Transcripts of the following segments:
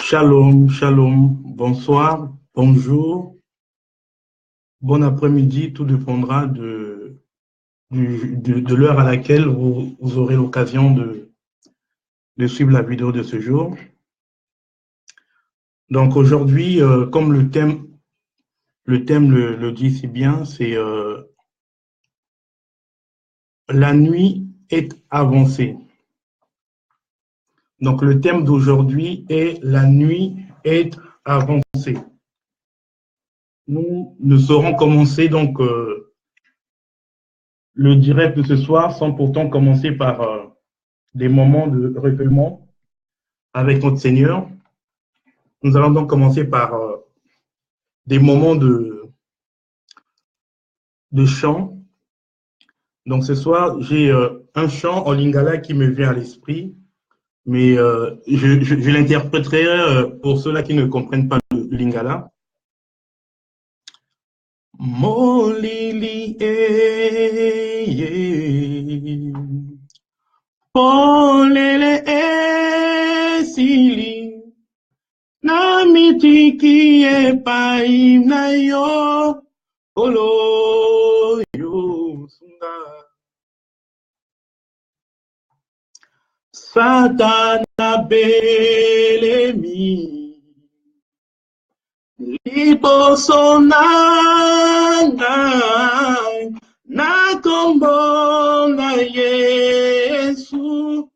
Shalom, shalom, bonsoir, bonjour, bon après-midi, tout dépendra de l'heure à laquelle vous aurez l'occasion de suivre la vidéo de ce jour. Donc aujourd'hui, comme le thème le dit si bien, c'est la nuit est avancée. Donc le thème d'aujourd'hui est la nuit est avancée. Nous saurons commencer donc le direct de ce soir sans pourtant commencer par des moments de recueillement avec notre Seigneur. Nous allons donc commencer par des moments de chant. Donc ce soir, j'ai un chant en lingala qui me vient à l'esprit, mais je l'interpréterai pour ceux-là qui ne comprennent pas le lingala. Molili polele esili na mitiki epai na yo olo yo sunga satana belemi liboso nanga na kombo na Yesu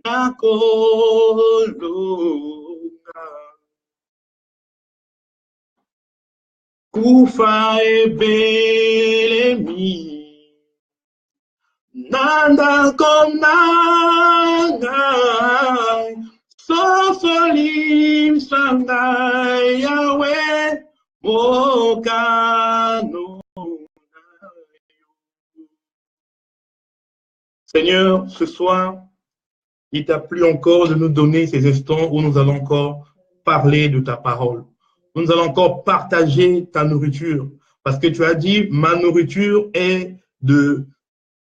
na kolonga kufa ebelemi nanda komnanga sofolim sanga Yahweh mokano. Seigneur, ce soir, il t'a plu encore de nous donner ces instants où nous allons encore parler de ta parole. Nous allons encore partager ta nourriture. Parce que tu as dit, ma nourriture est de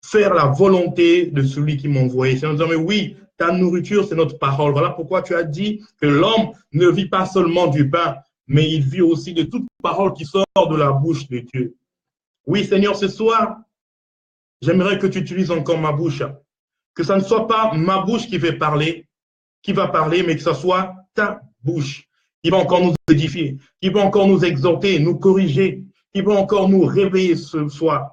faire la volonté de celui qui m'a envoyé. C'est en disant, mais oui, ta nourriture, c'est notre parole. Voilà pourquoi tu as dit que l'homme ne vit pas seulement du pain, mais il vit aussi de toute parole qui sort de la bouche de Dieu. Oui, Seigneur, ce soir, j'aimerais que tu utilises encore ma bouche. Que ça ne soit pas ma bouche qui va parler, mais que ce soit ta bouche qui va encore nous édifier, qui va encore nous exhorter, nous corriger, qui va encore nous réveiller ce soir.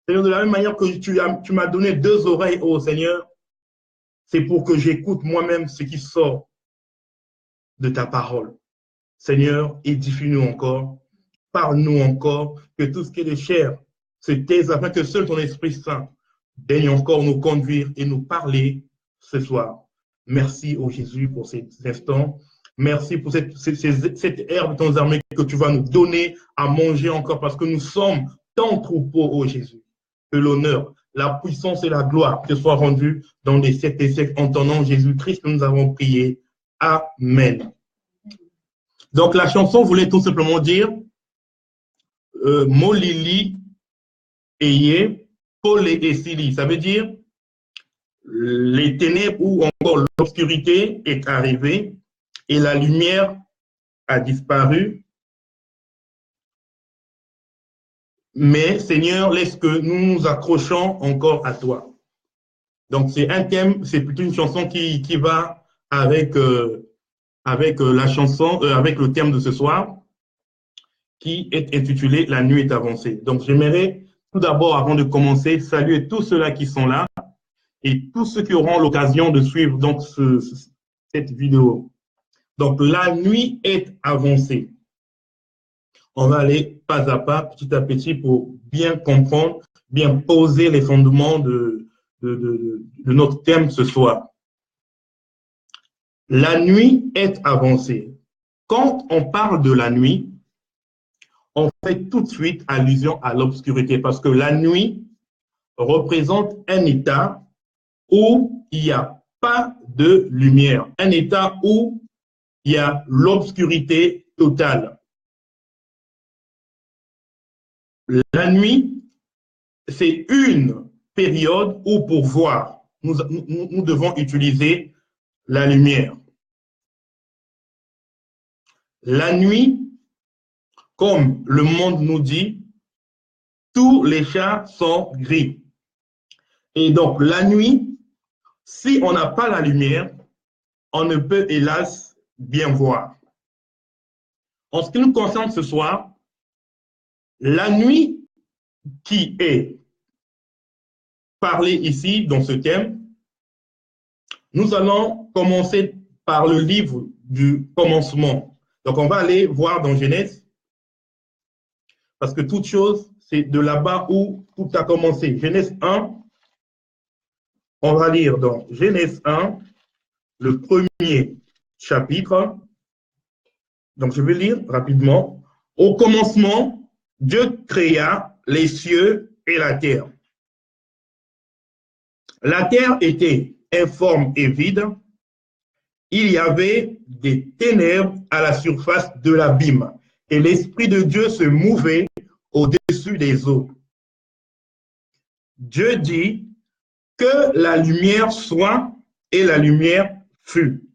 Seigneur, de la même manière que tu m'as donné deux oreilles, ô Seigneur, c'est pour que j'écoute moi-même ce qui sort de ta parole. Seigneur, édifie-nous encore, parle-nous encore, que tout ce qui est de chair se taise afin que seul ton Esprit Saint daigne encore nous conduire et nous parler ce soir. Merci, ô Jésus, pour ces instants. Merci pour cette herbe de ton armée que tu vas nous donner à manger encore parce que nous sommes ton troupeau, ô Jésus. Que l'honneur, la puissance et la gloire te soient rendues dans les siècles et siècles en ton nom, Jésus-Christ, que nous avons prié. Amen. Donc la chanson voulait tout simplement dire Molili Eye Pole et Sili. Ça veut dire les ténèbres ou encore l'obscurité est arrivée et la lumière a disparu. Mais Seigneur, laisse que nous nous accrochons encore à toi. Donc c'est un thème, c'est plutôt une chanson qui va avec la chanson, avec le thème de ce soir, qui est intitulé La nuit est avancée. Donc j'aimerais tout d'abord, avant de commencer, saluer tous ceux-là qui sont là et tous ceux qui auront l'occasion de suivre donc cette vidéo. Donc la nuit est avancée. On va aller pas à pas, petit à petit, pour bien comprendre, bien poser les fondements de notre thème ce soir. La nuit est avancée. Quand on parle de la nuit, on fait tout de suite allusion à l'obscurité parce que la nuit représente un état où il n'y a pas de lumière, un état où il y a l'obscurité totale. La nuit, c'est une période où pour voir, nous devons utiliser la lumière. La nuit, comme le monde nous dit, tous les chats sont gris. Et donc, la nuit, si on n'a pas la lumière, on ne peut hélas bien voir. En ce qui nous concerne ce soir, la nuit qui est parlée ici dans ce thème, nous allons commencer par le livre du commencement. Donc, on va aller voir dans Genèse, parce que toute chose, c'est de là-bas où tout a commencé. Genèse 1, on va lire dans Genèse 1, le premier chapitre. Donc, je vais lire rapidement. Au commencement, Dieu créa les cieux et la terre. La terre était informe et vide. Il y avait des ténèbres à la surface de l'abîme et l'Esprit de Dieu se mouvait au-dessus des eaux. Dieu dit que la lumière soit et la lumière fut.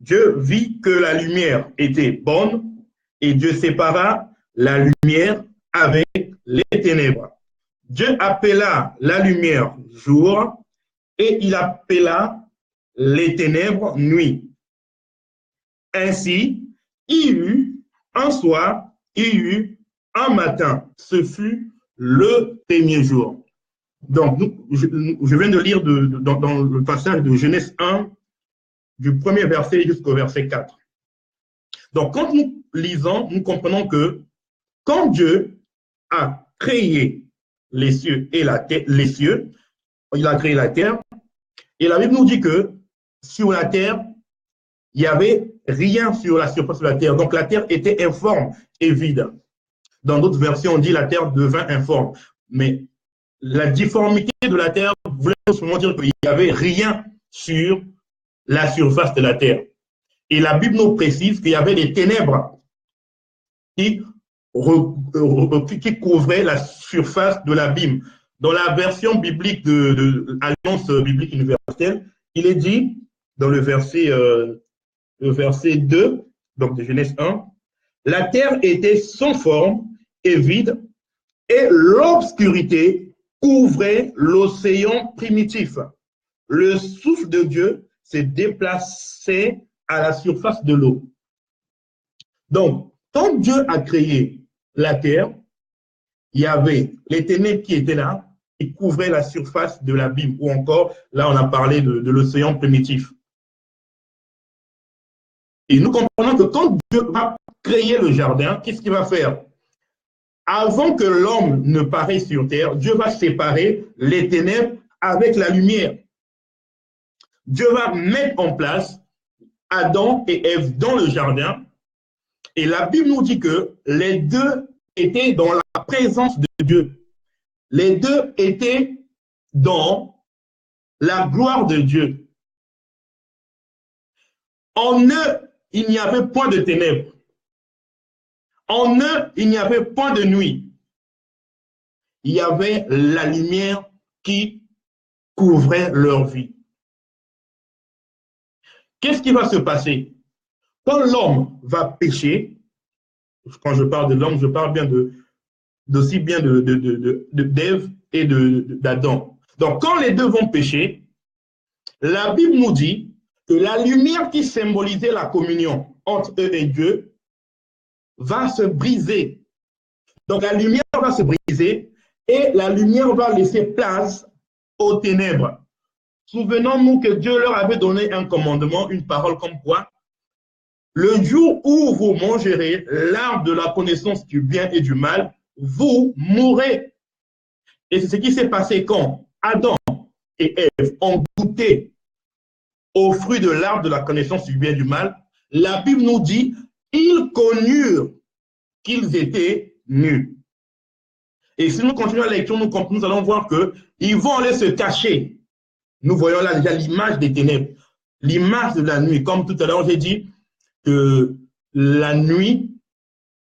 Dieu vit que la lumière était bonne et Dieu sépara la lumière avec les ténèbres. Dieu appela la lumière jour et il appela les ténèbres nuit. Ainsi, il y eut un soir, il y eut un matin. Ce fut le premier jour. Donc, je viens de lire dans le passage de Genèse 1, du premier verset jusqu'au verset 4. Donc, quand nous lisons, nous comprenons que quand Dieu a créé les cieux et la terre, il a créé la terre, et la Bible nous dit que sur la terre, il n'y avait rien sur la surface de la terre. Donc, la terre était informe et vide. Dans d'autres versions, on dit la terre devint informe. Mais la difformité de la terre voulait seulement dire qu'il n'y avait rien sur la surface de la terre. Et la Bible nous précise qu'il y avait des ténèbres qui couvraient la surface de l'abîme. Dans la version biblique de Alliance biblique universelle, il est dit dans le verset 2, donc de Genèse 1, la terre était sans forme et vide, et l'obscurité couvrait l'océan primitif. Le souffle de Dieu s'est déplacé à la surface de l'eau. Donc, quand Dieu a créé la terre, il y avait les ténèbres qui étaient là, qui couvraient la surface de l'abîme, ou encore, là on a parlé de l'océan primitif. Et nous comprenons que quand Dieu va créer le jardin, qu'est-ce qu'il va faire? Avant que l'homme ne paraisse sur terre, Dieu va séparer les ténèbres avec la lumière. Dieu va mettre en place Adam et Ève dans le jardin. Et la Bible nous dit que les deux étaient dans la présence de Dieu. Les deux étaient dans la gloire de Dieu. En eux, il n'y avait point de ténèbres. En eux, il n'y avait point de nuit. Il y avait la lumière qui couvrait leur vie. Qu'est-ce qui va se passer? Quand l'homme va pécher, quand je parle de l'homme, je parle bien d'aussi bien d'Ève et d'Adam. Donc, quand les deux vont pécher, la Bible nous dit que la lumière qui symbolisait la communion entre eux et Dieu va se briser. Donc, la lumière va se briser et la lumière va laisser place aux ténèbres. Souvenons-nous que Dieu leur avait donné un commandement, une parole comme quoi le jour où vous mangerez l'arbre de la connaissance du bien et du mal, vous mourrez. Et c'est ce qui s'est passé quand Adam et Ève ont goûté au fruit de l'arbre de la connaissance du bien et du mal. La Bible nous dit, ils connurent qu'ils étaient nus. Et si nous continuons la lecture, nous allons voir qu'ils vont aller se cacher. Nous voyons là déjà l'image des ténèbres, l'image de la nuit. Comme tout à l'heure, j'ai dit que la nuit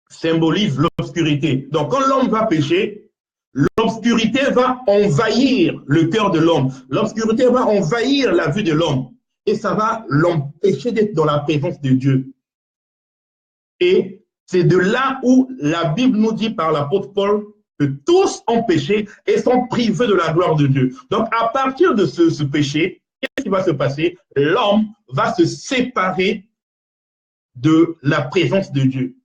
symbolise l'obscurité. Donc, quand l'homme va pécher, l'obscurité va envahir le cœur de l'homme. L'obscurité va envahir la vue de l'homme. Et ça va l'empêcher d'être dans la présence de Dieu. Et c'est de là où la Bible nous dit par l'apôtre Paul que tous ont péché et sont privés de la gloire de Dieu. Donc, à partir de ce péché, qu'est-ce qui va se passer? L'homme va se séparer de la présence de Dieu.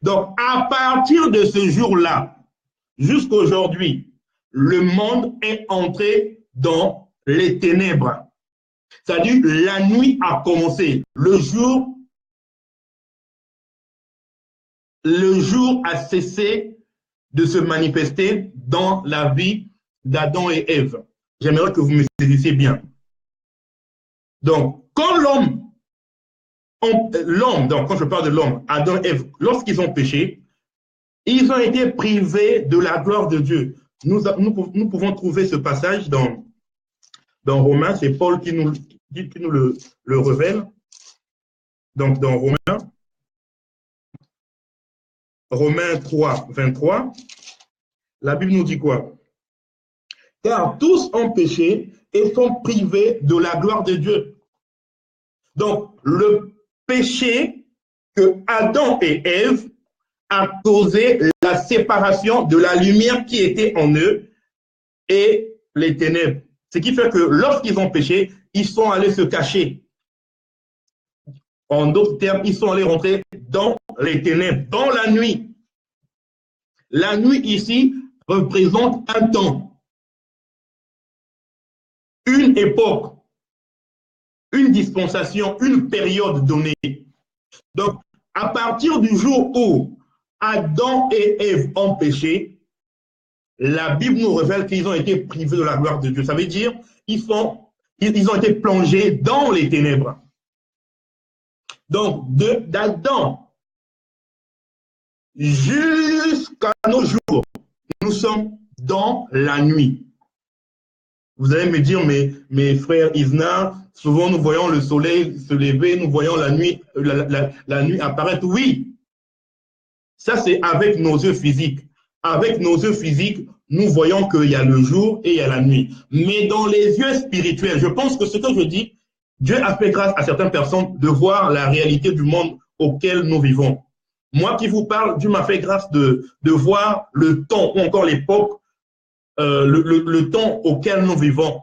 Donc, à partir de ce jour-là, jusqu'à aujourd'hui, le monde est entré dans les ténèbres. C'est-à-dire, la nuit a commencé. Le jour a cessé de se manifester dans la vie d'Adam et Ève. J'aimerais que vous me saisissiez bien. Donc, quand donc quand je parle de l'homme, Adam et Ève, lorsqu'ils ont péché, ils ont été privés de la gloire de Dieu. Nous pouvons trouver ce passage dans Romains, c'est Paul qui nous le révèle. Donc, dans Romains 3, 23, la Bible nous dit quoi? Car tous ont péché et sont privés de la gloire de Dieu. Donc, le péché que Adam et Ève a causé la séparation de la lumière qui était en eux et les ténèbres. Ce qui fait que lorsqu'ils ont péché, ils sont allés se cacher. En d'autres termes, ils sont allés rentrer dans les ténèbres, dans la nuit. La nuit ici représente un temps, une époque, une dispensation, une période donnée. Donc, à partir du jour où Adam et Ève ont péché, la Bible nous révèle qu'ils ont été privés de la gloire de Dieu. Ça veut dire qu'ils ont été plongés dans les ténèbres. Donc, d'Adam jusqu'à nos jours, nous sommes dans la nuit. Vous allez me dire, mes frères Isna, souvent nous voyons le soleil se lever, nous voyons la nuit apparaître. Oui, ça c'est avec nos yeux physiques. Avec nos yeux physiques, nous voyons qu'il y a le jour et il y a la nuit. Mais dans les yeux spirituels, je pense que ce que je dis, Dieu a fait grâce à certaines personnes de voir la réalité du monde auquel nous vivons. Moi qui vous parle, Dieu m'a fait grâce de voir le temps ou encore l'époque, le temps auquel nous vivons.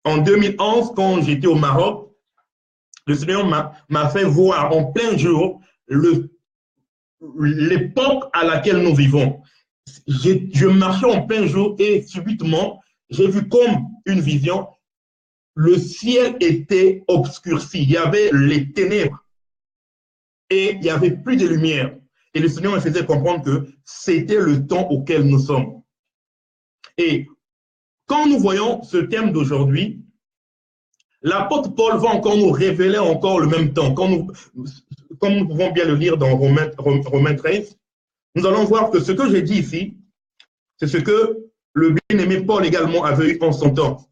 En 2011, quand j'étais au Maroc, le Seigneur m'a fait voir en plein jour l'époque à laquelle nous vivons. Je marchais en plein jour et subitement, j'ai vu comme une vision, le ciel était obscurci, il y avait les ténèbres et il n'y avait plus de lumière. Et le Seigneur me faisait comprendre que c'était le temps auquel nous sommes. Et quand nous voyons ce thème d'aujourd'hui, l'apôtre Paul va encore nous révéler encore le même temps. Comme nous pouvons bien le lire dans Romains 13, nous allons voir que ce que j'ai dit ici, c'est ce que le bien-aimé Paul également avait eu en son temps.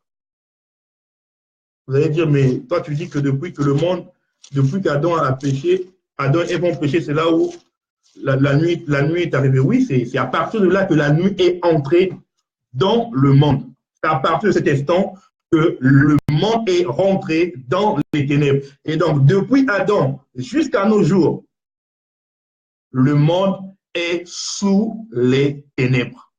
Vous allez dire, mais toi tu dis que depuis qu'Adam a péché, Adam et Ève ont péché, c'est là où la nuit est arrivée. Oui, c'est à partir de là que la nuit est entrée dans le monde. C'est à partir de cet instant que le monde est rentré dans les ténèbres. Et donc, depuis Adam jusqu'à nos jours, le monde est sous les ténèbres.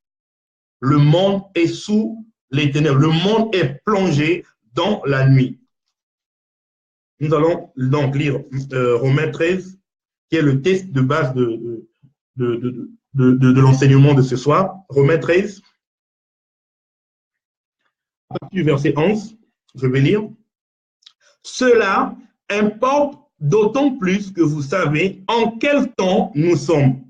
Le monde est sous les ténèbres. Le monde est plongé dans la nuit. Nous allons donc lire Romains 13, qui est le texte de base de l'enseignement de ce soir. Romains 13. À partir du verset 11, je vais lire. Cela importe d'autant plus que vous savez en quel temps nous sommes.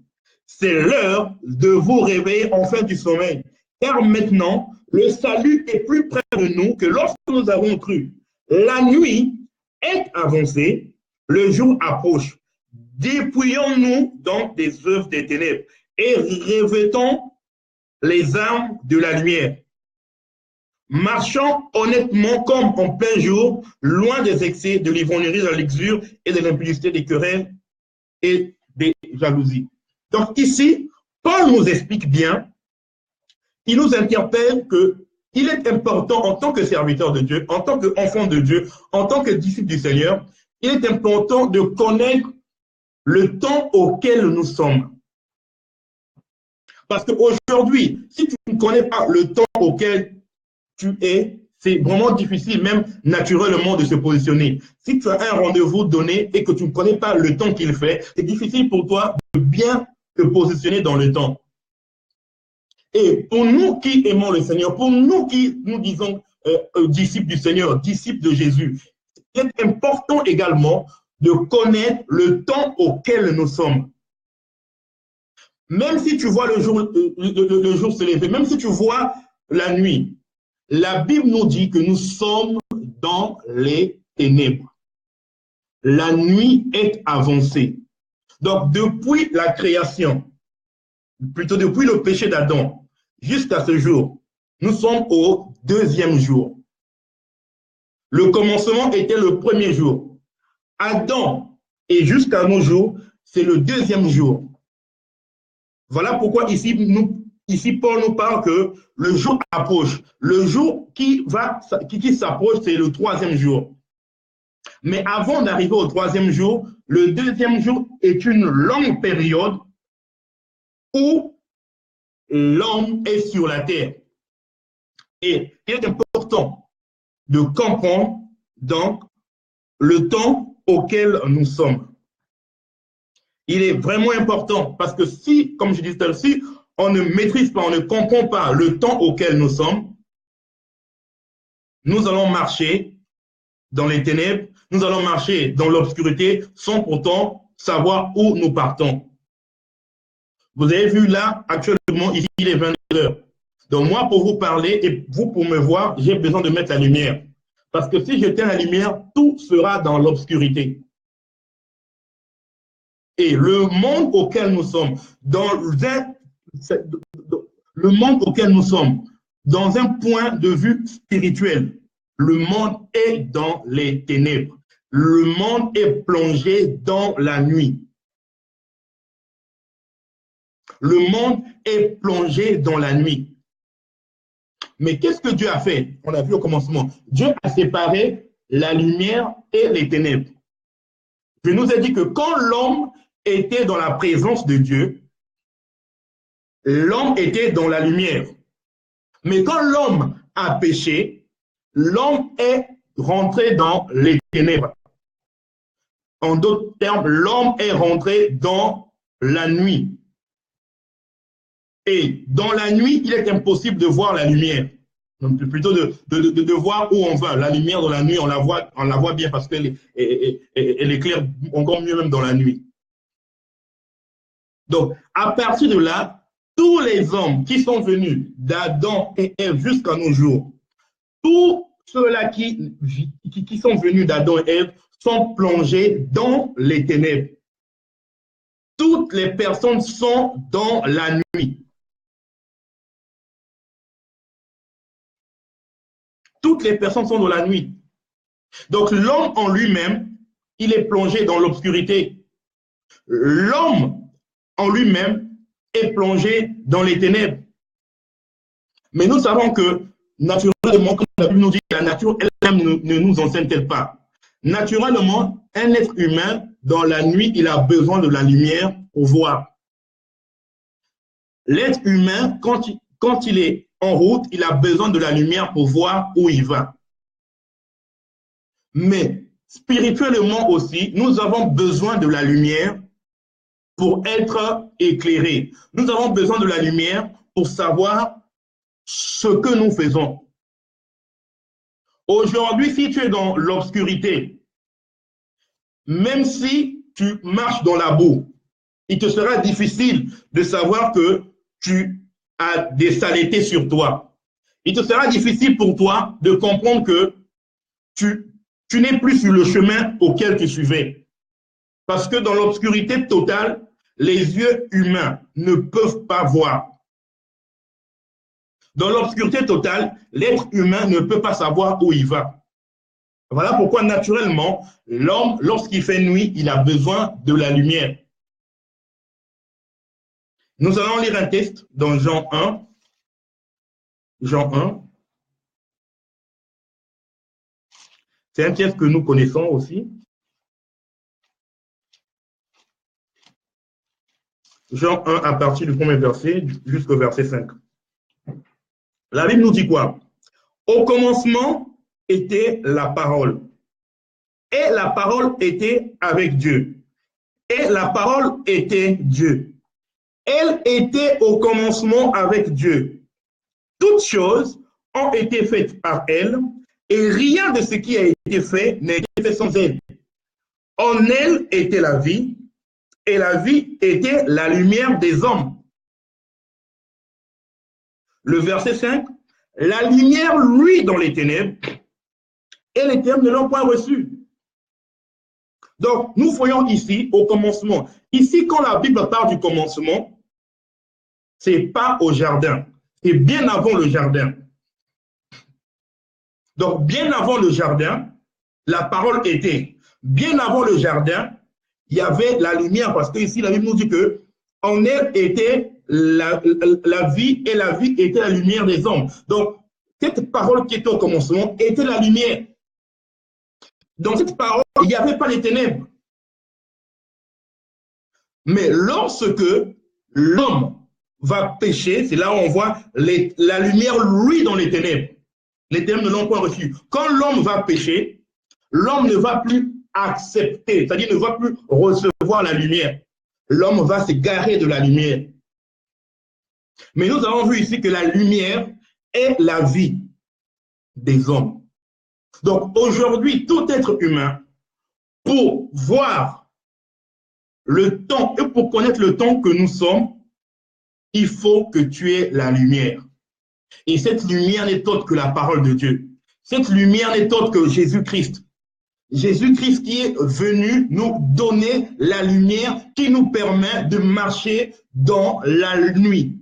C'est l'heure de vous réveiller enfin du sommeil. Car maintenant, le salut est plus près de nous que lorsque nous avons cru. La nuit est avancée, le jour approche. Dépouillons-nous donc des œuvres des ténèbres et revêtons les armes de la lumière. Marchons honnêtement comme en plein jour, loin des excès, de l'ivrognerie, de la luxure et de l'impudicité, des querelles et des jalousies. Donc ici, Paul nous explique bien, il nous interpelle qu'il est important en tant que serviteur de Dieu, en tant qu'enfant de Dieu, en tant que disciple du Seigneur, il est important de connaître le temps auquel nous sommes. Parce qu'aujourd'hui, si tu ne connais pas le temps auquel tu es, c'est vraiment difficile, même naturellement, de se positionner. Si tu as un rendez-vous donné et que tu ne connais pas le temps qu'il fait, c'est difficile pour toi de bien te positionner dans le temps. Et pour nous qui aimons le Seigneur, pour nous qui nous disons disciples du Seigneur, disciples de Jésus, il est important également de connaître le temps auquel nous sommes. Même si tu vois le jour se lever, même si tu vois la nuit, la Bible nous dit que nous sommes dans les ténèbres. La nuit est avancée. Donc, depuis la création, plutôt depuis le péché d'Adam, jusqu'à ce jour, nous sommes au deuxième jour. Le commencement était le premier jour. Adam, et jusqu'à nos jours, c'est le deuxième jour. Voilà pourquoi ici, Paul nous parle que le jour approche. Le jour qui s'approche, c'est le troisième jour. Mais avant d'arriver au troisième jour, le deuxième jour est une longue période où l'homme est sur la terre. Et il est important de comprendre donc le temps auquel nous sommes. Il est vraiment important parce que si, comme je disais aussi, on ne maîtrise pas, on ne comprend pas le temps auquel nous sommes, nous allons marcher dans les ténèbres, nous allons marcher dans l'obscurité sans pourtant savoir où nous partons. Vous avez vu là, actuellement, ici, il est 20 heures. Donc moi, pour vous parler et vous pour me voir, j'ai besoin de mettre la lumière. Parce que si j'éteins la lumière, tout sera dans l'obscurité. Et le monde auquel nous sommes, dans un point de vue spirituel, le monde est dans les ténèbres. Le monde est plongé dans la nuit. Le monde est plongé dans la nuit. Mais qu'est-ce que Dieu a fait? On a vu au commencement. Dieu a séparé la lumière et les ténèbres. Je nous ai dit que quand l'homme était dans la présence de Dieu, l'homme était dans la lumière. Mais quand l'homme a péché, l'homme est rentré dans les ténèbres. En d'autres termes, l'homme est rentré dans la nuit. Et dans la nuit, il est impossible de voir la lumière. Donc, plutôt de voir où on va. La lumière dans la nuit, on la voit bien parce qu'elle éclaire encore mieux même dans la nuit. Donc, à partir de là, tous les hommes qui sont venus d'Adam et Ève jusqu'à nos jours, tous ceux-là qui sont venus d'Adam et Ève sont plongés dans les ténèbres. Toutes les personnes sont dans la nuit. Toutes les personnes sont dans la nuit. Donc l'homme en lui-même, il est plongé dans l'obscurité. L'homme en lui-même est plongé dans les ténèbres. Mais nous savons que naturellement, comme la Bible nous dit, la nature elle-même ne nous enseigne-t-elle pas. Naturellement, un être humain, dans la nuit, il a besoin de la lumière pour voir. L'être humain, quand il est en route, il a besoin de la lumière pour voir où il va. Mais spirituellement aussi, nous avons besoin de la lumière pour être éclairés. Nous avons besoin de la lumière pour savoir ce que nous faisons. Aujourd'hui, si tu es dans l'obscurité, même si tu marches dans la boue, il te sera difficile de savoir que tu as des saletés sur toi. Il te sera difficile pour toi de comprendre que tu n'es plus sur le chemin auquel tu suivais. Parce que dans l'obscurité totale, les yeux humains ne peuvent pas voir. Dans l'obscurité totale, l'être humain ne peut pas savoir où il va. Voilà pourquoi naturellement, l'homme, lorsqu'il fait nuit, il a besoin de la lumière. Nous allons lire un texte dans Jean 1. Jean 1. C'est un texte que nous connaissons aussi. Jean 1 à partir du premier verset jusqu'au verset 5. La Bible nous dit quoi? Au commencement était la parole. Et la parole était avec Dieu. Et la parole était Dieu. Elle était au commencement avec Dieu. Toutes choses ont été faites par elle, et rien de ce qui a été fait n'a été fait sans elle. En elle était la vie, et la vie était la lumière des hommes. Le verset 5, la lumière luit dans les ténèbres, et les ténèbres ne l'ont point reçue. Donc, nous voyons ici au commencement. Ici, quand la Bible parle du commencement, ce n'est pas au jardin, c'est bien avant le jardin. Donc, bien avant le jardin, la parole était. Bien avant le jardin, il y avait la lumière, parce que ici, la Bible nous dit que en elle était la vie, et la vie était la lumière des hommes. Donc, cette parole qui était au commencement était la lumière. Dans cette parole, il n'y avait pas les ténèbres. Mais lorsque l'homme va pécher, c'est là où on voit la lumière luit dans les ténèbres. Les ténèbres ne l'ont pas reçu. Quand l'homme va pécher, l'homme ne va plus accepter, c'est-à-dire ne va plus recevoir la lumière. L'homme va s'égarer de la lumière. Mais nous avons vu ici que la lumière est la vie des hommes. Donc aujourd'hui, tout être humain, pour voir le temps et pour connaître le temps que nous sommes, il faut que tu aies la lumière. Et cette lumière n'est autre que la parole de Dieu. Cette lumière n'est autre que Jésus-Christ. Jésus-Christ qui est venu nous donner la lumière qui nous permet de marcher dans la nuit.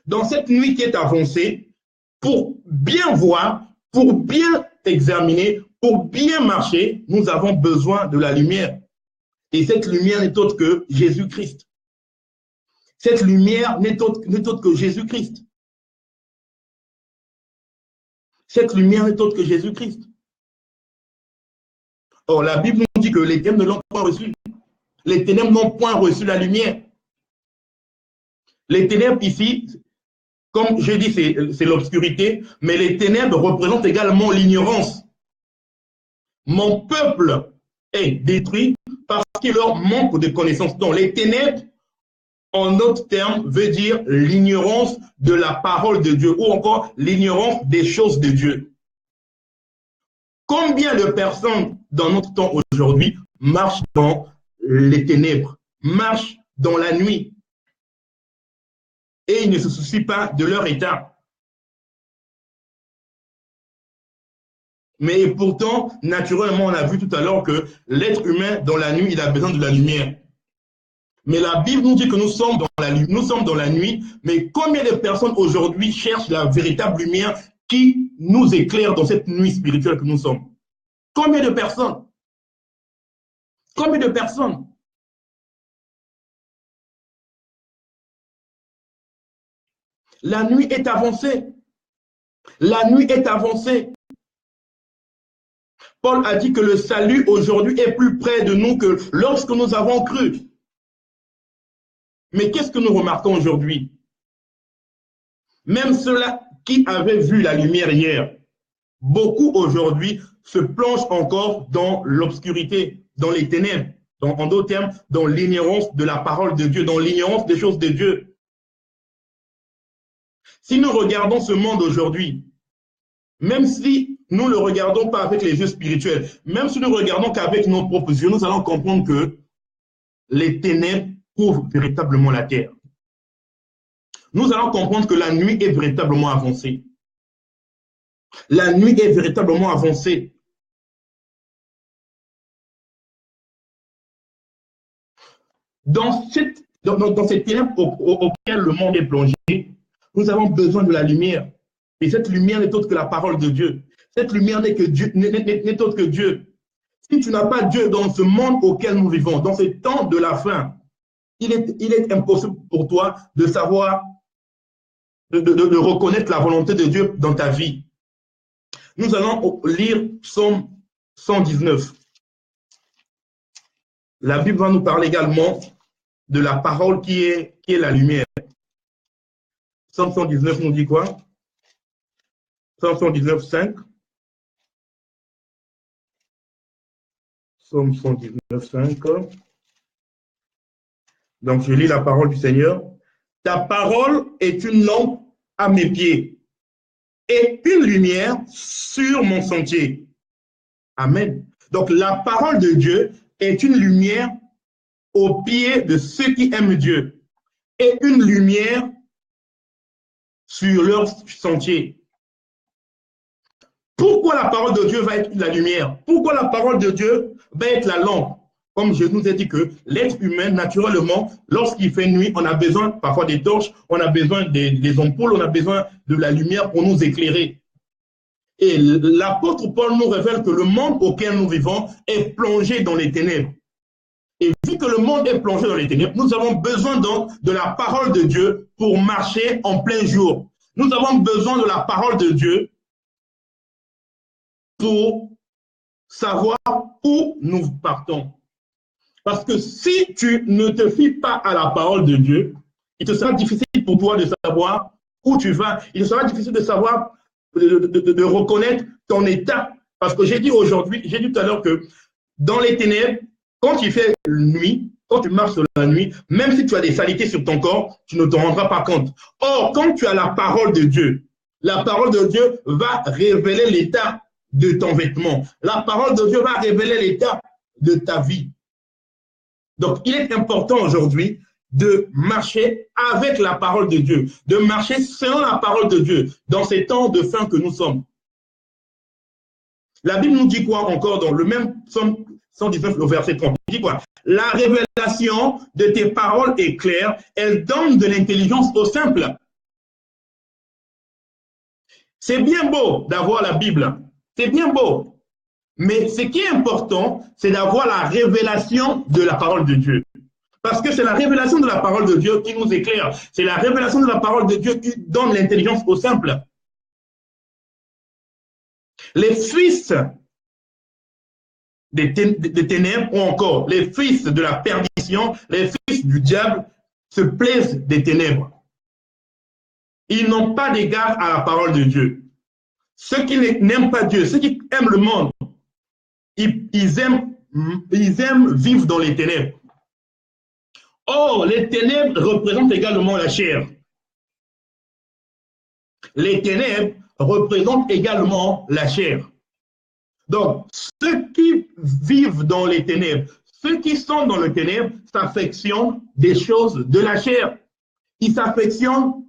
Dans cette nuit qui est avancée, pour bien voir, pour bien examiner, pour bien marcher, nous avons besoin de la lumière. Et cette lumière n'est autre que Jésus-Christ. Cette lumière n'est autre que Jésus-Christ. Cette lumière n'est autre que Jésus-Christ. Or, la Bible nous dit que les ténèbres ne l'ont pas reçu. Les ténèbres n'ont point reçu la lumière. Les ténèbres ici, comme je dis, c'est l'obscurité, mais les ténèbres représentent également l'ignorance. Mon peuple est détruit parce qu'il leur manque de connaissances. Donc, les ténèbres, en d'autres termes, veut dire l'ignorance de la parole de Dieu ou encore l'ignorance des choses de Dieu. Combien de personnes dans notre temps aujourd'hui marchent dans les ténèbres, marchent dans la nuit et ils ne se soucient pas de leur état. Mais pourtant, naturellement, on a vu tout à l'heure que l'être humain, dans la nuit, il a besoin de la lumière. Mais la Bible nous dit que nous sommes dans la nuit, mais combien de personnes aujourd'hui cherchent la véritable lumière qui nous éclaire dans cette nuit spirituelle que nous sommes? Combien de personnes? Combien de personnes? La nuit est avancée. La nuit est avancée. Paul a dit que le salut aujourd'hui est plus près de nous que lorsque nous avons cru. Mais qu'est-ce que nous remarquons aujourd'hui? Même ceux-là qui avaient vu la lumière hier, beaucoup aujourd'hui se plongent encore dans l'obscurité, dans les ténèbres, en d'autres termes, dans l'ignorance de la parole de Dieu, dans l'ignorance des choses de Dieu. Si nous regardons ce monde aujourd'hui, même si nous ne le regardons pas avec les yeux spirituels, même si nous ne regardons qu'avec nos propres yeux, nous allons comprendre que les ténèbres couvrent véritablement la terre. Nous allons comprendre que la nuit est véritablement avancée. La nuit est véritablement avancée. Dans ces ténèbres auxquelles le monde est plongé, nous avons besoin de la lumière. Et cette lumière n'est autre que la parole de Dieu. Cette lumière n'est autre que Dieu. Si tu n'as pas Dieu dans ce monde auquel nous vivons, dans ce temps de la fin, il est impossible pour toi de savoir, de reconnaître la volonté de Dieu dans ta vie. Nous allons lire Psaume 119. La Bible va nous parler également de la parole qui est la lumière. Psaume 119 nous dit quoi? Psaume 119, 5. Psaume 119, 5. Donc, je lis la parole du Seigneur. Ta parole est une lampe à mes pieds et une lumière sur mon sentier. Amen. Donc, la parole de Dieu est une lumière aux pieds de ceux qui aiment Dieu et une lumière sur leur sentier. Pourquoi la parole de Dieu va être la lumière? Pourquoi la parole de Dieu va être la lampe? Comme je nous ai dit que l'être humain, naturellement, lorsqu'il fait nuit, on a besoin parfois des torches, on a besoin des ampoules, on a besoin de la lumière pour nous éclairer. Et l'apôtre Paul nous révèle que le monde auquel nous vivons est plongé dans les ténèbres. Et vu que le monde est plongé dans les ténèbres, nous avons besoin donc de la parole de Dieu pour marcher en plein jour. Nous avons besoin de la parole de Dieu pour savoir où nous partons. Parce que si tu ne te fies pas à la parole de Dieu, il te sera difficile pour toi de savoir où tu vas. Il te sera difficile de savoir, de reconnaître ton état. Parce que j'ai dit aujourd'hui, j'ai dit tout à l'heure que dans les ténèbres, quand il fait nuit, quand tu marches sur la nuit, même si tu as des saletés sur ton corps, tu ne t'en rendras pas compte. Or, quand tu as la parole de Dieu, la parole de Dieu va révéler l'état de ton vêtement. La parole de Dieu va révéler l'état de ta vie. Donc, il est important aujourd'hui de marcher avec la parole de Dieu, de marcher selon la parole de Dieu dans ces temps de fin que nous sommes. La Bible nous dit quoi encore dans le même psaume 119, le verset 30? Il dit quoi? La révélation de tes paroles est claire, elle donne de l'intelligence aux simples. C'est bien beau d'avoir la Bible, c'est bien beau. Mais ce qui est important, c'est d'avoir la révélation de la parole de Dieu. Parce que c'est la révélation de la parole de Dieu qui nous éclaire. C'est la révélation de la parole de Dieu qui donne l'intelligence aux simples. Les fils des ténèbres ou encore les fils de la perdition, les fils du diable se plaisent des ténèbres. Ils n'ont pas d'égard à la parole de Dieu. Ceux qui n'aiment pas Dieu, ceux qui aiment le monde, ils aiment vivre dans les ténèbres. Or, les ténèbres représentent également la chair. Les ténèbres représentent également la chair. Donc, ceux qui vivent dans les ténèbres, ceux qui sont dans les ténèbres s'affectionnent des choses de la chair. Ils s'affectionnent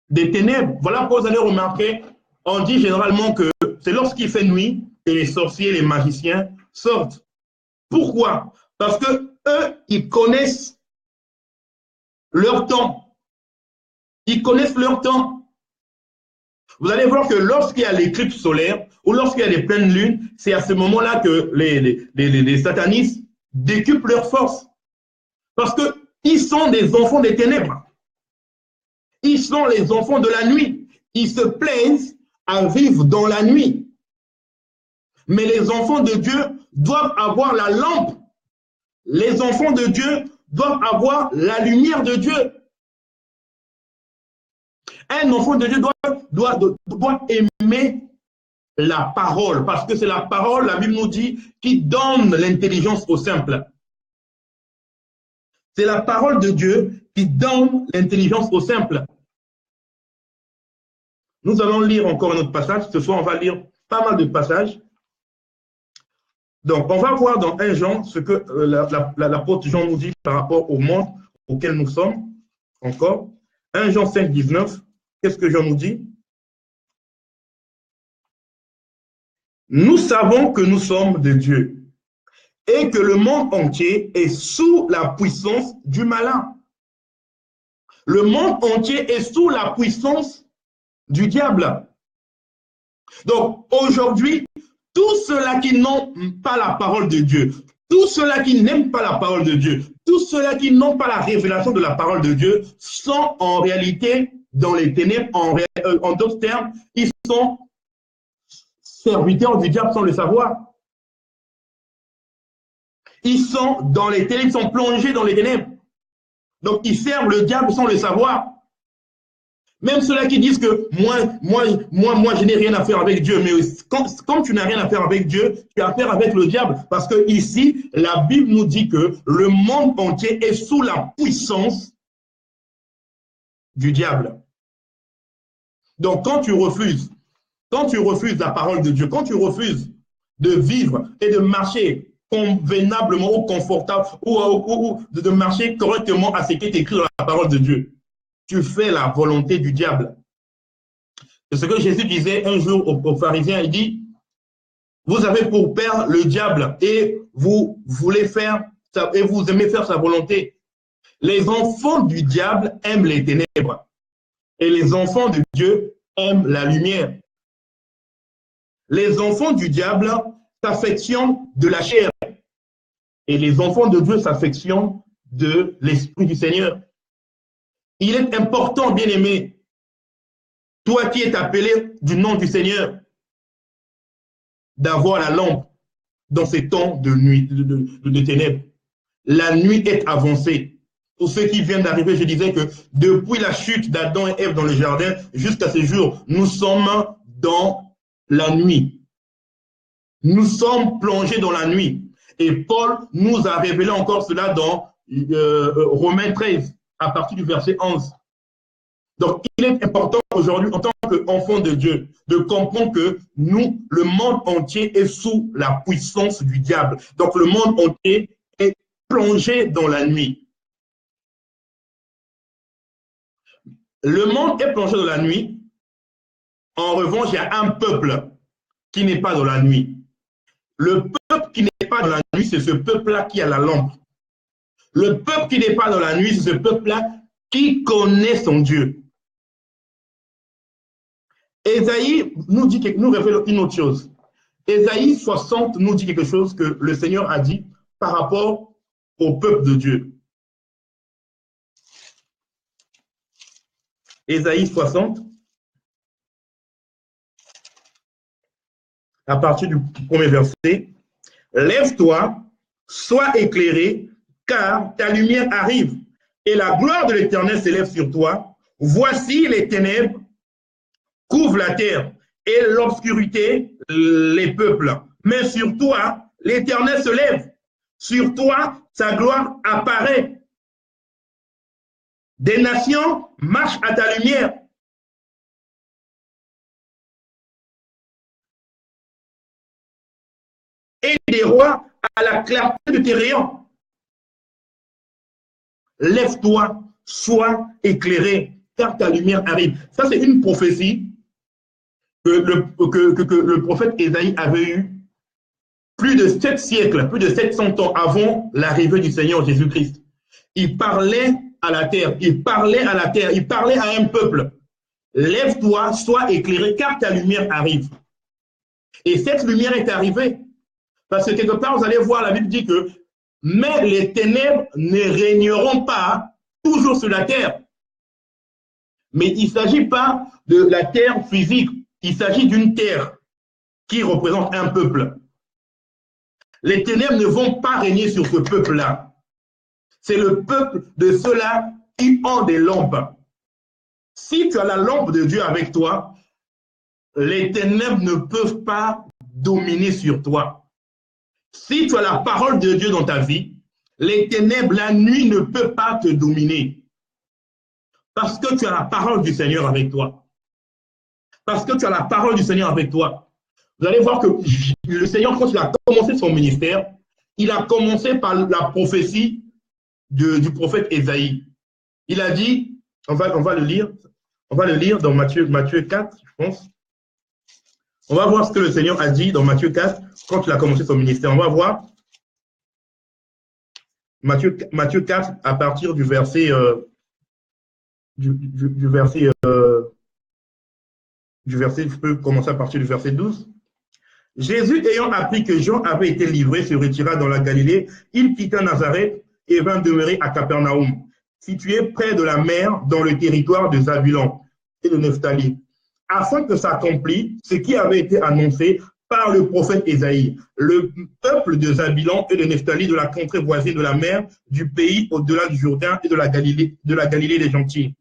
des ténèbres. Voilà pourquoi vous allez remarquer, on dit généralement que c'est lorsqu'il fait nuit que les sorciers, les magiciens sortent. Pourquoi? Parce que eux, ils connaissent leur temps. Ils connaissent leur temps. Vous allez voir que lorsqu'il y a l'éclipse solaire ou lorsqu'il y a des pleines lunes, c'est à ce moment-là que les satanistes décuplent leur force. Parce qu'ils sont des enfants des ténèbres. Ils sont les enfants de la nuit. Ils se plaisent à vivre dans la nuit. Mais les enfants de Dieu doivent avoir la lampe. Les enfants de Dieu doivent avoir la lumière de Dieu. Un enfant de Dieu doit aimer la parole, parce que c'est la parole, la Bible nous dit, qui donne l'intelligence aux simples. C'est la parole de Dieu qui donne l'intelligence aux simples. Nous allons lire encore un autre passage. Ce soir, on va lire pas mal de passages. Donc, on va voir dans 1 Jean ce que l'apôtre Jean nous dit par rapport au monde auquel nous sommes. Encore. 1 Jean 5, 19. Qu'est-ce que Jean nous dit? Nous savons que nous sommes de Dieu et que le monde entier est sous la puissance du malin. Le monde entier est sous la puissance du diable. Donc, aujourd'hui, tous ceux-là qui n'ont pas la parole de Dieu, tous ceux-là qui n'aiment pas la parole de Dieu, tous ceux-là qui n'ont pas la révélation de la parole de Dieu sont en réalité dans les ténèbres. En d'autres termes, ils sont serviteurs du diable sans le savoir. Ils sont dans les ténèbres, ils sont plongés dans les ténèbres. Donc, ils servent le diable sans le savoir. Même ceux-là qui disent que moi, je n'ai rien à faire avec Dieu. Mais comme tu n'as rien à faire avec Dieu, tu as affaire avec le diable. Parce que ici, la Bible nous dit que le monde entier est sous la puissance du diable. Donc, quand tu refuses la parole de Dieu, quand tu refuses de vivre et de marcher convenablement ou confortable ou de marcher correctement à ce qui est écrit dans la parole de Dieu, tu fais la volonté du diable. C'est ce que Jésus disait un jour aux pharisiens. Il dit, vous avez pour père le diable et vous voulez faire et vous aimez faire sa volonté. Les enfants du diable aiment les ténèbres et les enfants de Dieu aiment la lumière. Les enfants du diable s'affectionnent de la chair et les enfants de Dieu s'affectionnent de l'Esprit du Seigneur. Il est important, bien-aimé, toi qui es appelé du nom du Seigneur, d'avoir la lampe dans ces temps de nuit, de ténèbres. La nuit est avancée. Pour ceux qui viennent d'arriver, je disais que depuis la chute d'Adam et Ève dans le jardin jusqu'à ce jour, nous sommes dans la nuit. Nous sommes plongés dans la nuit. Et Paul nous a révélé encore cela dans Romains 13, à partir du verset 11. Donc, il est important aujourd'hui, en tant qu'enfant de Dieu, de comprendre que nous, le monde entier est sous la puissance du diable. Donc, le monde entier est plongé dans la nuit. Le monde est plongé dans la nuit. En revanche, il y a un peuple qui n'est pas dans la nuit. Le peuple qui n'est pas dans la nuit, c'est ce peuple-là qui a la lampe. Le peuple qui n'est pas dans la nuit, c'est ce peuple-là qui connaît son Dieu. Ésaïe nous révèle une autre chose. Ésaïe 60 nous dit quelque chose que le Seigneur a dit par rapport au peuple de Dieu. Ésaïe 60, à partir du premier verset. Lève-toi, sois éclairé, car ta lumière arrive, et la gloire de l'Éternel s'élève sur toi. Voici les ténèbres couvrent la terre, et l'obscurité les peuples. Mais sur toi, l'Éternel se lève. Sur toi, sa gloire apparaît. Des nations marchent à ta lumière. Et des rois à la clarté de tes rayons. Lève-toi, sois éclairé, car ta lumière arrive. Ça, c'est une prophétie que le prophète Ésaïe avait eue plus de 7 siècles, plus de 700 ans avant l'arrivée du Seigneur Jésus-Christ. Il parlait à la terre, il parlait à la terre, il parlait à un peuple. Lève-toi, sois éclairé, car ta lumière arrive. Et cette lumière est arrivée. Parce que quelque part, vous allez voir, la Bible dit que mais les ténèbres ne régneront pas toujours sur la terre. Mais il ne s'agit pas de la terre physique, il s'agit d'une terre qui représente un peuple. Les ténèbres ne vont pas régner sur ce peuple-là. C'est le peuple de ceux-là qui ont des lampes. Si tu as la lampe de Dieu avec toi, les ténèbres ne peuvent pas dominer sur toi. Si tu as la parole de Dieu dans ta vie, les ténèbres, la nuit ne peut pas te dominer. Parce que tu as la parole du Seigneur avec toi. Parce que tu as la parole du Seigneur avec toi. Vous allez voir que le Seigneur, quand il a commencé son ministère, il a commencé par la prophétie du prophète Ésaïe. Il a dit, on va le lire dans Matthieu 4, je pense. On va voir ce que le Seigneur a dit dans Matthieu 4 quand il a commencé son ministère. On va voir Matthieu 4 à partir du verset je peux commencer à partir du verset 12. Jésus, ayant appris que Jean avait été livré, se retira dans la Galilée. Il quitta Nazareth et vint demeurer à Capernaum, situé près de la mer, dans le territoire de Zabulon et de Nephtali, afin que s'accomplisse ce qui avait été annoncé par le prophète Ésaïe. Le peuple de Zabilan et de Nephtali, de la contrée voisine de la mer, du pays au-delà du Jourdain et de la Galilée des gentils.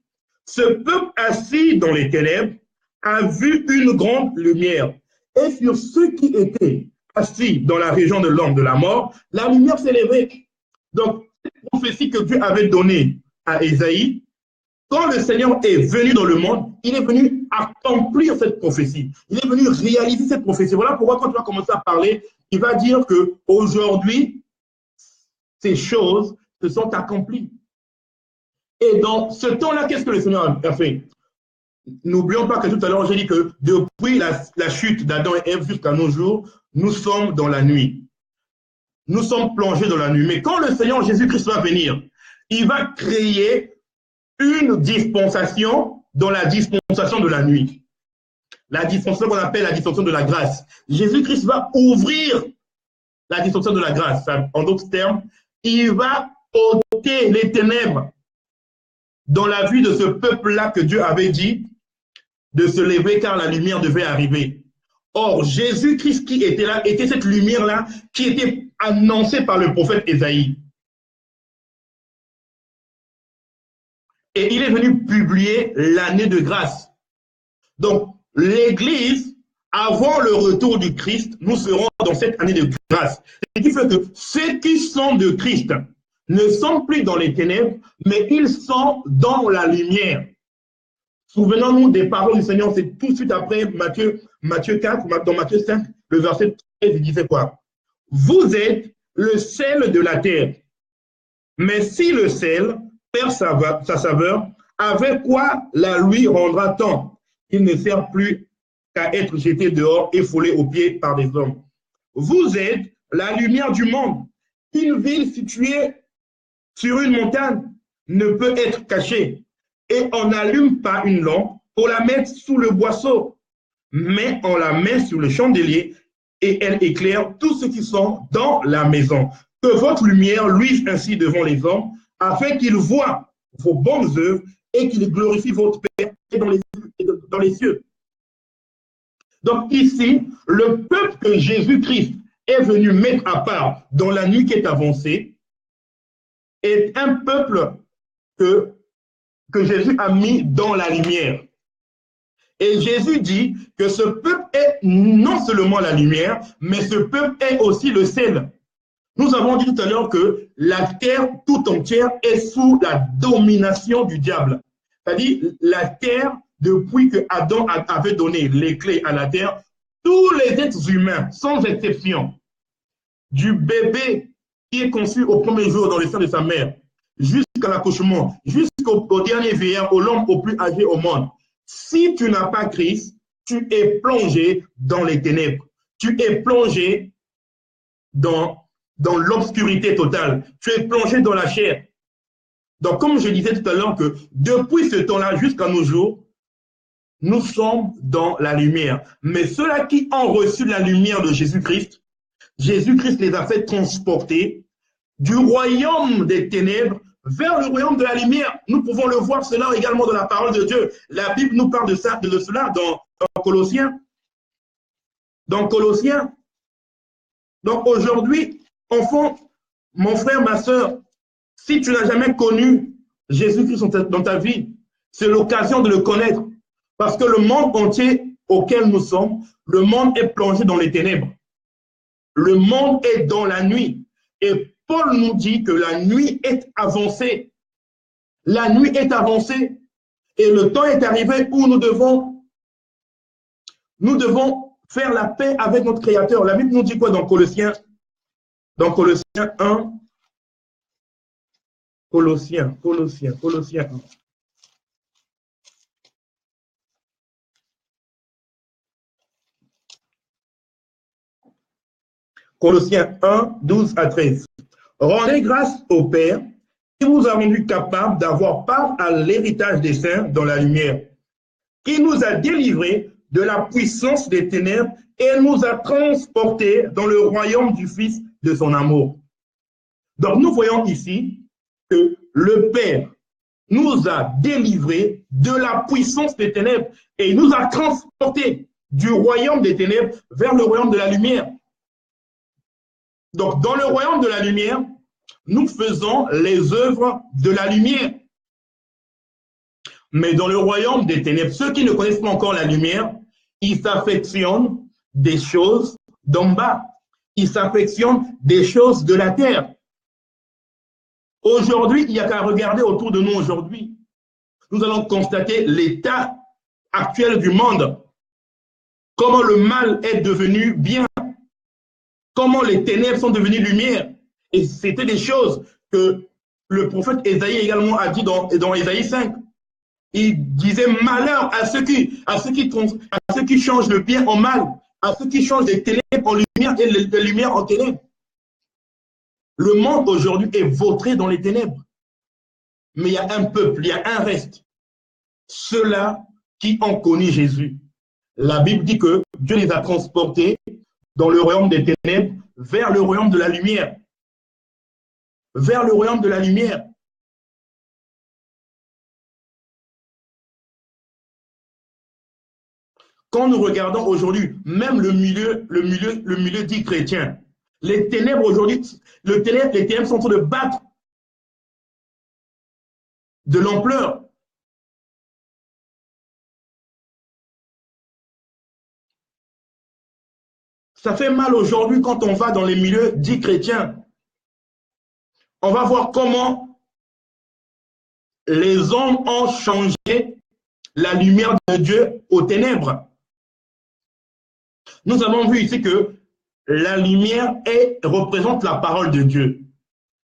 Ce peuple assis dans les ténèbres a vu une grande lumière. Et sur ceux qui étaient assis dans la région de l'ombre de la mort, la lumière s'est levée. Donc, cette prophétie que Dieu avait donnée à Ésaïe, quand le Seigneur est venu dans le monde, il est venu accomplir cette prophétie. Il est venu réaliser cette prophétie. Voilà pourquoi quand tu vas commencer à parler, il va dire qu'aujourd'hui, ces choses se sont accomplies. Et dans ce temps-là, qu'est-ce que le Seigneur a fait? N'oublions pas que tout à l'heure, j'ai dit que depuis la chute d'Adam et Ève jusqu'à nos jours, nous sommes dans la nuit. Nous sommes plongés dans la nuit. Mais quand le Seigneur Jésus-Christ va venir, il va créer une dispensation dans la dispensation de la nuit. La dispensation qu'on appelle la dispensation de la grâce. Jésus-Christ va ouvrir la dispensation de la grâce. En d'autres termes, il va ôter les ténèbres dans la vie de ce peuple-là que Dieu avait dit de se lever car la lumière devait arriver. Or, Jésus-Christ qui était là, était cette lumière-là qui était annoncée par le prophète Ésaïe. Et il est venu publier l'année de grâce. Donc, l'Église, avant le retour du Christ, nous serons dans cette année de grâce. Ce qui fait que ceux qui sont de Christ ne sont plus dans les ténèbres, mais ils sont dans la lumière. Souvenons-nous des paroles du Seigneur, c'est tout de suite après Matthieu 4, dans Matthieu 5, le verset 13, il disait quoi? Vous êtes le sel de la terre. Mais si le sel perd sa saveur, avec quoi la lui rendra tant? Il ne sert plus qu'à être jeté dehors et foulé aux pieds par des hommes. Vous êtes la lumière du monde. Une ville située sur une montagne ne peut être cachée. Et on n'allume pas une lampe pour la mettre sous le boisseau, mais on la met sur le chandelier et elle éclaire tous ceux qui sont dans la maison. Que votre lumière luise ainsi devant les hommes, afin qu'ils voient vos bonnes œuvres et qu'ils glorifient votre Père qui est dans les cieux. Donc ici, le peuple que Jésus-Christ est venu mettre à part dans la nuit qui est avancée est un peuple que Jésus a mis dans la lumière. Et Jésus dit que ce peuple est non seulement la lumière, mais ce peuple est aussi le sel. Nous avons dit tout à l'heure que la terre tout entière est sous la domination du diable. C'est-à-dire la terre, depuis que Adam avait donné les clés à la terre, tous les êtres humains, sans exception, du bébé qui est conçu au premier jour dans le sein de sa mère, jusqu'à l'accouchement, jusqu'au dernier vieillard, au l'homme au plus âgé au monde. Si tu n'as pas Christ, tu es plongé dans les ténèbres. Tu es plongé dans l'obscurité totale. Tu es plongé dans la chair. Donc, comme je disais tout à l'heure que depuis ce temps-là jusqu'à nos jours, nous sommes dans la lumière. Mais ceux-là qui ont reçu la lumière de Jésus-Christ, Jésus-Christ les a fait transporter du royaume des ténèbres vers le royaume de la lumière. Nous pouvons le voir cela également dans la parole de Dieu. La Bible nous parle de cela dans Colossiens. Dans Colossiens. Donc aujourd'hui, enfant, mon frère, ma soeur, si tu n'as jamais connu Jésus-Christ dans ta vie, c'est l'occasion de le connaître. Parce que le monde entier auquel nous sommes, le monde est plongé dans les ténèbres. Le monde est dans la nuit. Et Paul nous dit que la nuit est avancée. La nuit est avancée. Et le temps est arrivé où nous devons faire la paix avec notre Créateur. La Bible nous dit quoi dans Colossiens 1? Colossiens 1. Colossiens 1, 12 à 13. Rendez grâce au Père qui vous a rendu capable d'avoir part à l'héritage des saints dans la lumière, qui nous a délivrés de la puissance des ténèbres et nous a transportés dans le royaume du Fils de son amour. Donc nous voyons ici que le Père nous a délivrés de la puissance des ténèbres et il nous a transportés. du royaume des ténèbres vers le royaume de la lumière. Donc, dans le royaume de la lumière, nous faisons les œuvres de la lumière. Mais dans le royaume des ténèbres, ceux qui ne connaissent pas encore la lumière, ils s'affectionnent des choses d'en bas. Ils s'affectionnent des choses de la terre. Aujourd'hui, il n'y a qu'à regarder autour de nous aujourd'hui. Nous allons constater l'état actuel du monde. Comment le mal est devenu bien. Comment les ténèbres sont devenues lumière. Et c'était des choses que le prophète Ésaïe également a dit dans Ésaïe 5. Il disait malheur à ceux qui changent le bien en mal, à ceux qui changent les ténèbres en lumière et les lumières en ténèbres. Le monde aujourd'hui est vautré dans les ténèbres. Mais il y a un peuple, il y a un reste. Ceux-là qui ont connu Jésus. La Bible dit que Dieu les a transportés dans le royaume des ténèbres vers le royaume de la lumière. Vers le royaume de la lumière. Quand nous regardons aujourd'hui, même le milieu dit chrétien, les ténèbres aujourd'hui, les ténèbres sont en train de battre de l'ampleur. Ça fait mal aujourd'hui quand on va dans les milieux dits chrétiens. On va voir comment les hommes ont changé la lumière de Dieu aux ténèbres. Nous avons vu ici que la lumière représente la parole de Dieu.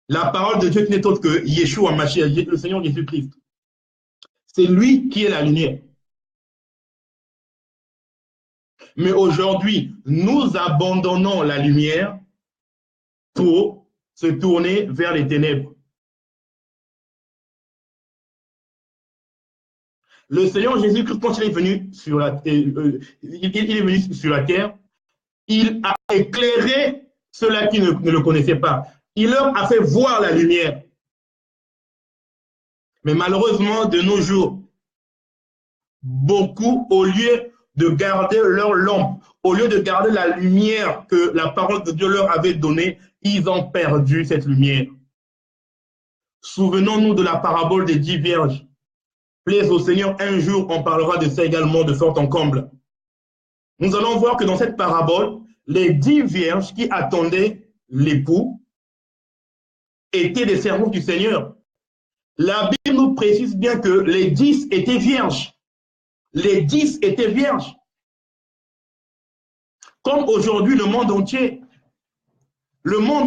La parole de Dieu qui n'est autre que Yeshua Mashiach, le Seigneur Jésus-Christ. C'est lui qui est la lumière. Mais aujourd'hui, nous abandonnons la lumière pour se tourner vers les ténèbres. Le Seigneur Jésus-Christ, quand il est venu sur la terre, il a éclairé ceux-là qui ne le connaissaient pas. Il leur a fait voir la lumière. Mais malheureusement, de nos jours, beaucoup, au lieu de garder leur lampe, au lieu de garder la lumière que la parole de Dieu leur avait donnée, ils ont perdu cette lumière. Souvenons-nous de la parabole des 10 vierges. Plaise au Seigneur, un jour, on parlera de ça également de fort en comble. Nous allons voir que dans cette parabole, les 10 vierges qui attendaient l'époux étaient des servantes du Seigneur. La Bible nous précise bien que les 10 étaient vierges. Les 10 étaient vierges. Comme aujourd'hui, le monde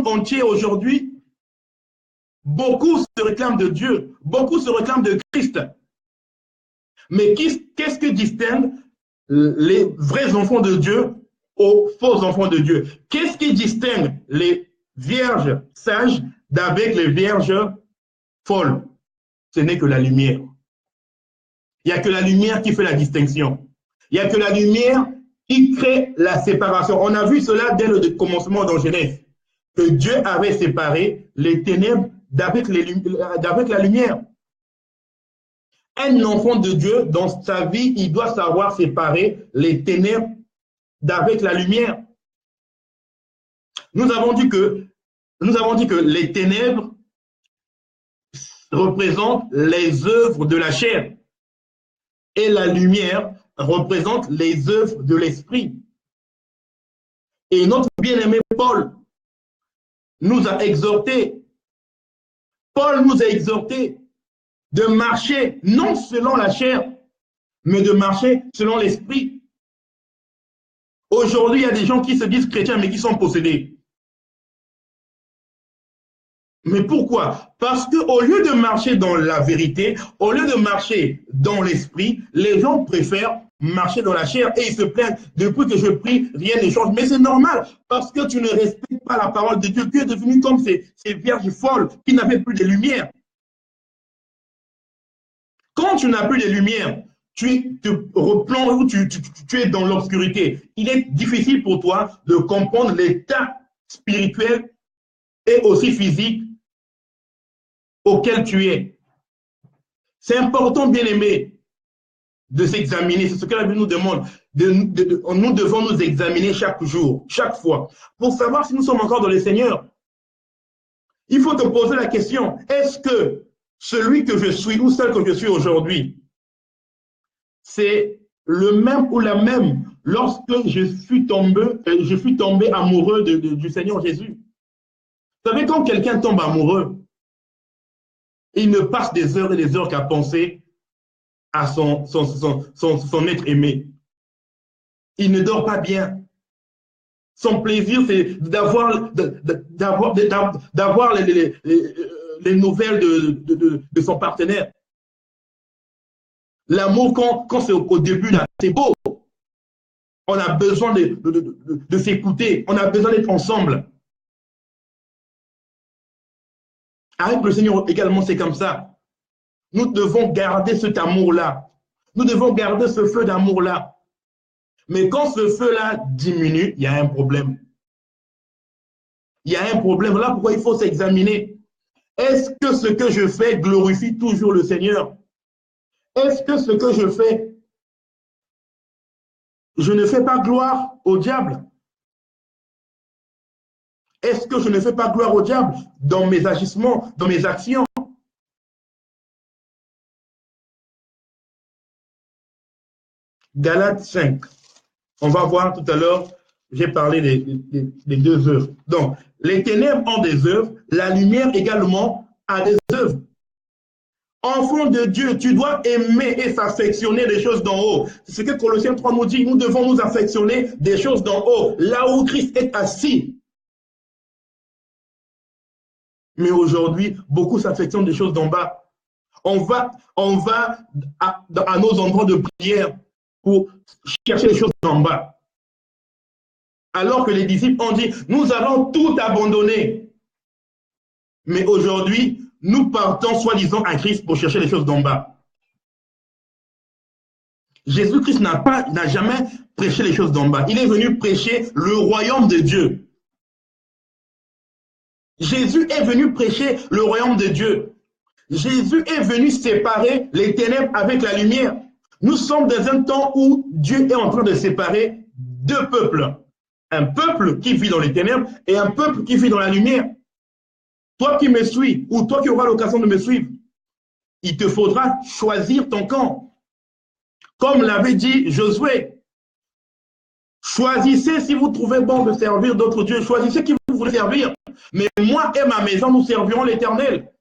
entier aujourd'hui, beaucoup se réclament de Dieu, beaucoup se réclament de Christ. Mais qu'est-ce que distingue les vrais enfants de Dieu aux faux enfants de Dieu? Qu'est-ce qui distingue les vierges sages d'avec les vierges folles? Ce n'est que la lumière. Il n'y a que la lumière qui fait la distinction. Il n'y a que la lumière qui crée la séparation. On a vu cela dès le commencement dans Genèse, que Dieu avait séparé les ténèbres d'avec la lumière. Un enfant de Dieu, dans sa vie, il doit savoir séparer les ténèbres d'avec la lumière. Nous avons dit que les ténèbres représentent les œuvres de la chair et la lumière représente les œuvres de l'esprit. Et notre bien-aimé Paul nous a exhortés. Paul nous a exhortés de marcher non selon la chair, mais de marcher selon l'esprit. Aujourd'hui, il y a des gens qui se disent chrétiens, mais qui sont possédés. Mais pourquoi? Parce qu'au lieu de marcher dans la vérité, au lieu de marcher dans l'esprit, les gens préfèrent marcher dans la chair et ils se plaignent. Depuis que je prie, rien ne change. Mais c'est normal, parce que tu ne respectes pas la parole de Dieu. Tu es devenu comme ces vierges folles qui n'avaient plus de lumière. Quand tu n'as plus de lumière, tu te replonges ou tu es dans l'obscurité. Il est difficile pour toi de comprendre l'état spirituel et aussi physique auquel tu es. C'est important, bien aimé, de s'examiner. C'est ce que la Bible nous demande. nous devons nous examiner chaque jour, chaque fois, pour savoir si nous sommes encore dans le Seigneur. Il faut te poser la question, est-ce que celui que je suis ou celle que je suis aujourd'hui, c'est le même ou la même lorsque je suis tombé amoureux du Seigneur Jésus? Vous savez, quand quelqu'un tombe amoureux, il ne passe des heures et des heures qu'à penser à son être aimé. Il ne dort pas bien. Son plaisir, c'est d'avoir les nouvelles de son partenaire. L'amour, quand c'est au début, là, c'est beau. On a besoin de s'écouter. On a besoin d'être ensemble. Avec le Seigneur également, c'est comme ça. Nous devons garder cet amour-là. Nous devons garder ce feu d'amour-là. Mais quand ce feu-là diminue, il y a un problème. Il y a un problème. Là, pourquoi il faut s'examiner? Est-ce que ce que je fais glorifie toujours le Seigneur? Est-ce que ce que je fais, je ne fais pas gloire au diable? Est-ce que je ne fais pas gloire au diable dans mes agissements, dans mes actions? Galates 5. On va voir tout à l'heure, j'ai parlé des deux œuvres. Donc, les ténèbres ont des œuvres, la lumière également a des œuvres. Enfant de Dieu, tu dois aimer et s'affectionner des choses d'en haut. C'est ce que Colossiens 3 nous dit, nous devons nous affectionner des choses d'en haut, là où Christ est assis. Mais aujourd'hui, beaucoup s'affectionnent des choses d'en bas. On va à nos endroits de prière pour chercher les choses d'en bas. Alors que les disciples ont dit, nous allons tout abandonner. Mais aujourd'hui, nous partons soi-disant à Christ pour chercher les choses d'en bas. Jésus-Christ n'a jamais prêché les choses d'en bas. Il est venu prêcher le royaume de Dieu. Jésus est venu prêcher le royaume de Dieu. Jésus est venu séparer les ténèbres avec la lumière. Nous sommes dans un temps où Dieu est en train de séparer deux peuples. Un peuple qui vit dans les ténèbres et un peuple qui vit dans la lumière. Toi qui me suis, ou toi qui auras l'occasion de me suivre, il te faudra choisir ton camp. Comme l'avait dit Josué, choisissez si vous trouvez bon de servir d'autres dieux, choisissez qui vous voulez servir. Mais moi et ma maison, nous servirons l'Éternel.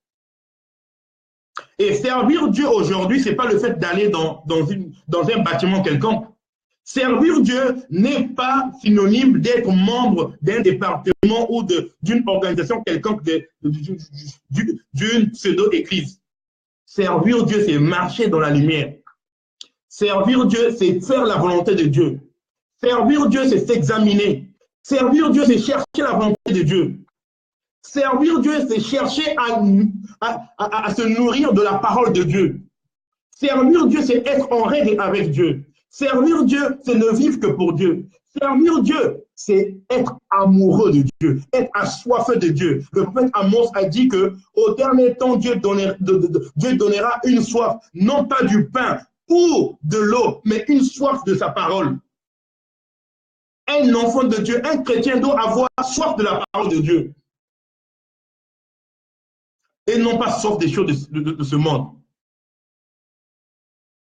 Et servir Dieu aujourd'hui, ce n'est pas le fait d'aller dans un bâtiment quelconque. Servir Dieu n'est pas synonyme d'être membre d'un département ou d'une organisation quelconque, d'une pseudo-église. Servir Dieu, c'est marcher dans la lumière. Servir Dieu, c'est faire la volonté de Dieu. Servir Dieu, c'est s'examiner. Servir Dieu, c'est chercher la volonté de Dieu. Servir Dieu, c'est chercher à se nourrir de la parole de Dieu. Servir Dieu, c'est être en règle avec Dieu. Servir Dieu, c'est ne vivre que pour Dieu. Servir Dieu, c'est être amoureux de Dieu, être assoiffé de Dieu. Le prophète Amos a dit qu'au dernier temps, Dieu donnera une soif, non pas du pain ou de l'eau, mais une soif de sa parole. Un enfant de Dieu, un chrétien doit avoir soif de la parole de Dieu. Et non pas soif des choses de ce monde.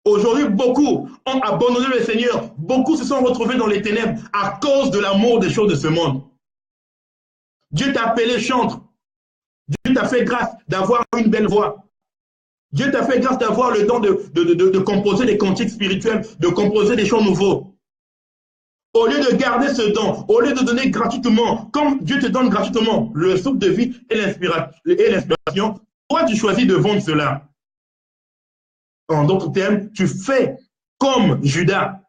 Aujourd'hui, beaucoup ont abandonné le Seigneur. Beaucoup se sont retrouvés dans les ténèbres à cause de l'amour des choses de ce monde. Dieu t'a appelé chantre. Dieu t'a fait grâce d'avoir une belle voix. Dieu t'a fait grâce d'avoir le don de composer des cantiques spirituels, de composer des chants nouveaux. Au lieu de garder ce don, au lieu de donner gratuitement, comme Dieu te donne gratuitement le souffle de vie et l'inspiration, toi tu choisis de vendre cela. En d'autres termes, tu fais comme Judas.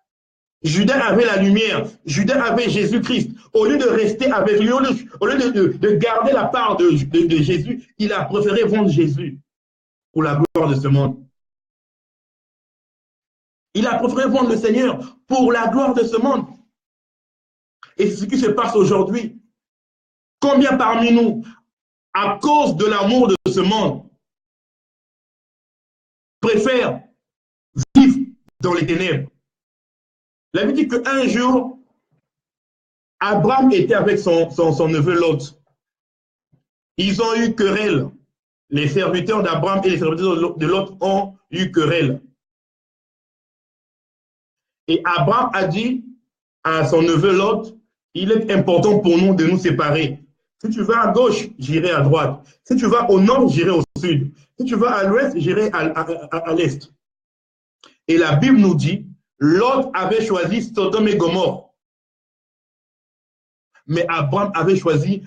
Judas avait la lumière, Judas avait Jésus-Christ. Au lieu de rester avec lui, au lieu de garder la part de Jésus, il a préféré vendre Jésus pour la gloire de ce monde. Il a préféré vendre le Seigneur pour la gloire de ce monde. Et c'est ce qui se passe aujourd'hui. Combien parmi nous, à cause de l'amour de ce monde, préfèrent vivre dans les ténèbres? La Bible dit qu'un jour, Abraham était avec son neveu Lot. Ils ont eu querelle. Les serviteurs d'Abraham et les serviteurs de Lot ont eu querelle. Et Abraham a dit à son neveu Lot, il est important pour nous de nous séparer. Si tu vas à gauche, j'irai à droite. Si tu vas au nord, j'irai au sud. Si tu vas à l'ouest, j'irai à l'est. Et la Bible nous dit, Lot avait choisi Sodome et Gomorrhe. Mais Abraham avait choisi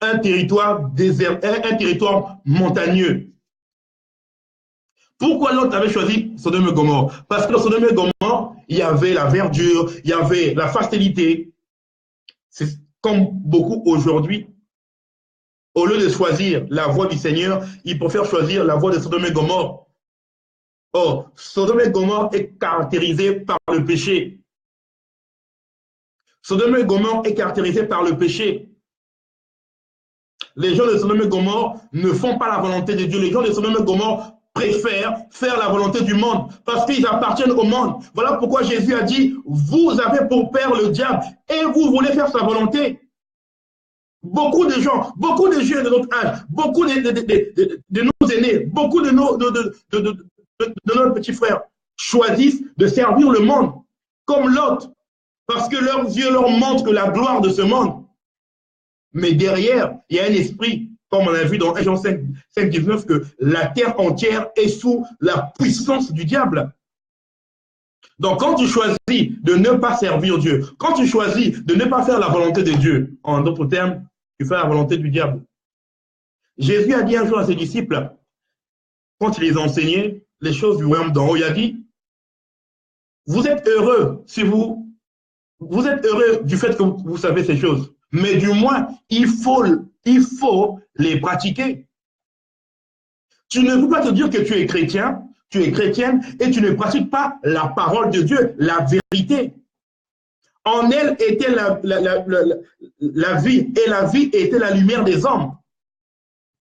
un territoire désert, un territoire montagneux. Pourquoi Lot avait choisi Sodome et Gomorrhe? Parce que dans Sodome et Gomorrhe, il y avait la verdure, il y avait la facilité. C'est comme beaucoup aujourd'hui. Au lieu de choisir la voie du Seigneur, ils préfèrent choisir la voie de Sodome et Gomorrhe. Or, Sodome et Gomorrhe est caractérisé par le péché. Sodome et Gomorrhe est caractérisé par le péché. Les gens de Sodome et Gomorrhe ne font pas la volonté de Dieu. Les gens de Sodome et Gomorrhe préfèrent faire la volonté du monde parce qu'ils appartiennent au monde. Voilà pourquoi Jésus a dit, vous avez pour père le diable et vous voulez faire sa volonté. Beaucoup de gens, beaucoup de jeunes de notre âge, beaucoup de nos aînés, beaucoup de nos petits frères choisissent de servir le monde comme Lot parce que leurs yeux leur montrent la gloire de ce monde. Mais derrière, il y a un esprit, comme on a vu dans 1 Jean 5, 19, que la terre entière est sous la puissance du diable. Donc, quand tu choisis de ne pas servir Dieu, quand tu choisis de ne pas faire la volonté de Dieu, en d'autres termes, tu fais la volonté du diable. Jésus a dit un jour à ses disciples, quand il les enseignait les choses du royaume d'en haut, il a dit, vous êtes heureux si vous êtes heureux du fait que vous savez ces choses. Mais du moins, il faut les pratiquer. Tu ne peux pas te dire que tu es chrétien, tu es chrétienne et tu ne pratiques pas la parole de Dieu, la vérité. En elle était la vie et la vie était la lumière des hommes.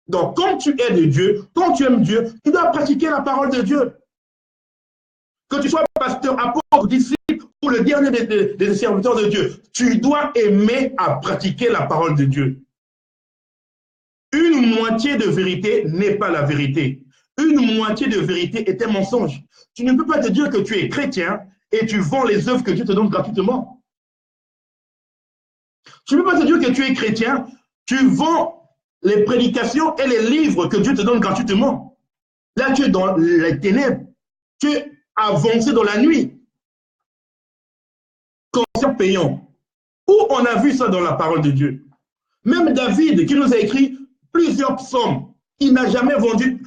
Donc, quand tu es de Dieu, quand tu aimes Dieu, tu dois pratiquer la parole de Dieu. Que tu sois pasteur, apôtre, disciple, ou le dernier des serviteurs de Dieu, tu dois aimer à pratiquer la parole de Dieu. Une moitié de vérité n'est pas la vérité. Une moitié de vérité est un mensonge. Tu ne peux pas te dire que tu es chrétien et tu vends les œuvres que Dieu te donne gratuitement. Tu ne peux pas te dire que tu es chrétien, tu vends les prédications et les livres que Dieu te donne gratuitement. Là, tu es dans les ténèbres. Tu es avancé dans la nuit. Concert payant. Où on a vu ça dans la parole de Dieu? Même David, qui nous a écrit plusieurs psaumes, il n'a jamais vendu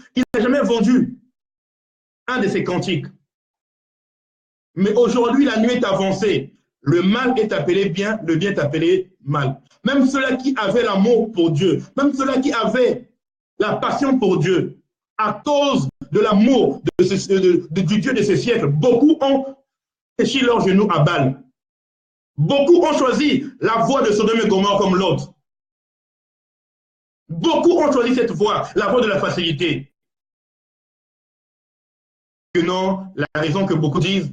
un de ses cantiques. Mais aujourd'hui, la nuit est avancée. Le mal est appelé bien, le bien est appelé mal. Même ceux-là qui avaient l'amour pour Dieu, même ceux-là qui avaient la passion pour Dieu, à cause de l'amour du Dieu de ce siècle, beaucoup ont séché leurs genoux à Baal. Beaucoup ont choisi la voie de Sodome et Gomorrhe comme l'autre. Beaucoup ont choisi cette voie, la voie de la facilité. Que non, la raison que beaucoup disent,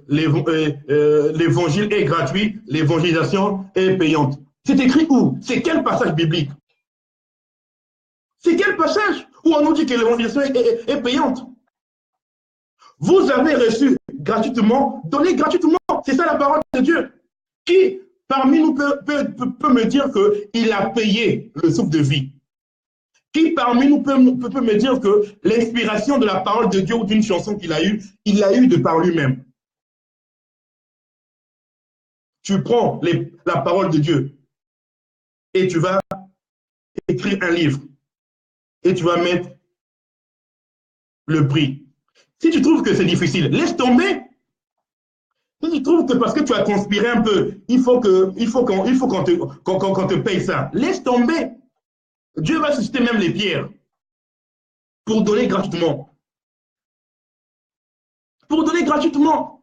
l'évangile est gratuit, l'évangélisation est payante. C'est écrit où? C'est quel passage biblique? C'est quel passage où on nous dit que l'évangélisation est payante? Vous avez reçu gratuitement, donné gratuitement. C'est ça la parole de Dieu. Qui parmi nous peut me dire qu'il a payé le souffle de vie? Qui parmi nous peut me dire que l'inspiration de la parole de Dieu ou d'une chanson qu'il a eue, il l'a eue de par lui-même? Tu prends la parole de Dieu et tu vas écrire un livre et tu vas mettre le prix. Si tu trouves que c'est difficile, laisse tomber. Si tu trouves que parce que tu as conspiré un peu, il faut qu'on te paye ça, laisse tomber. Dieu va susciter même les pierres pour donner gratuitement. Pour donner gratuitement.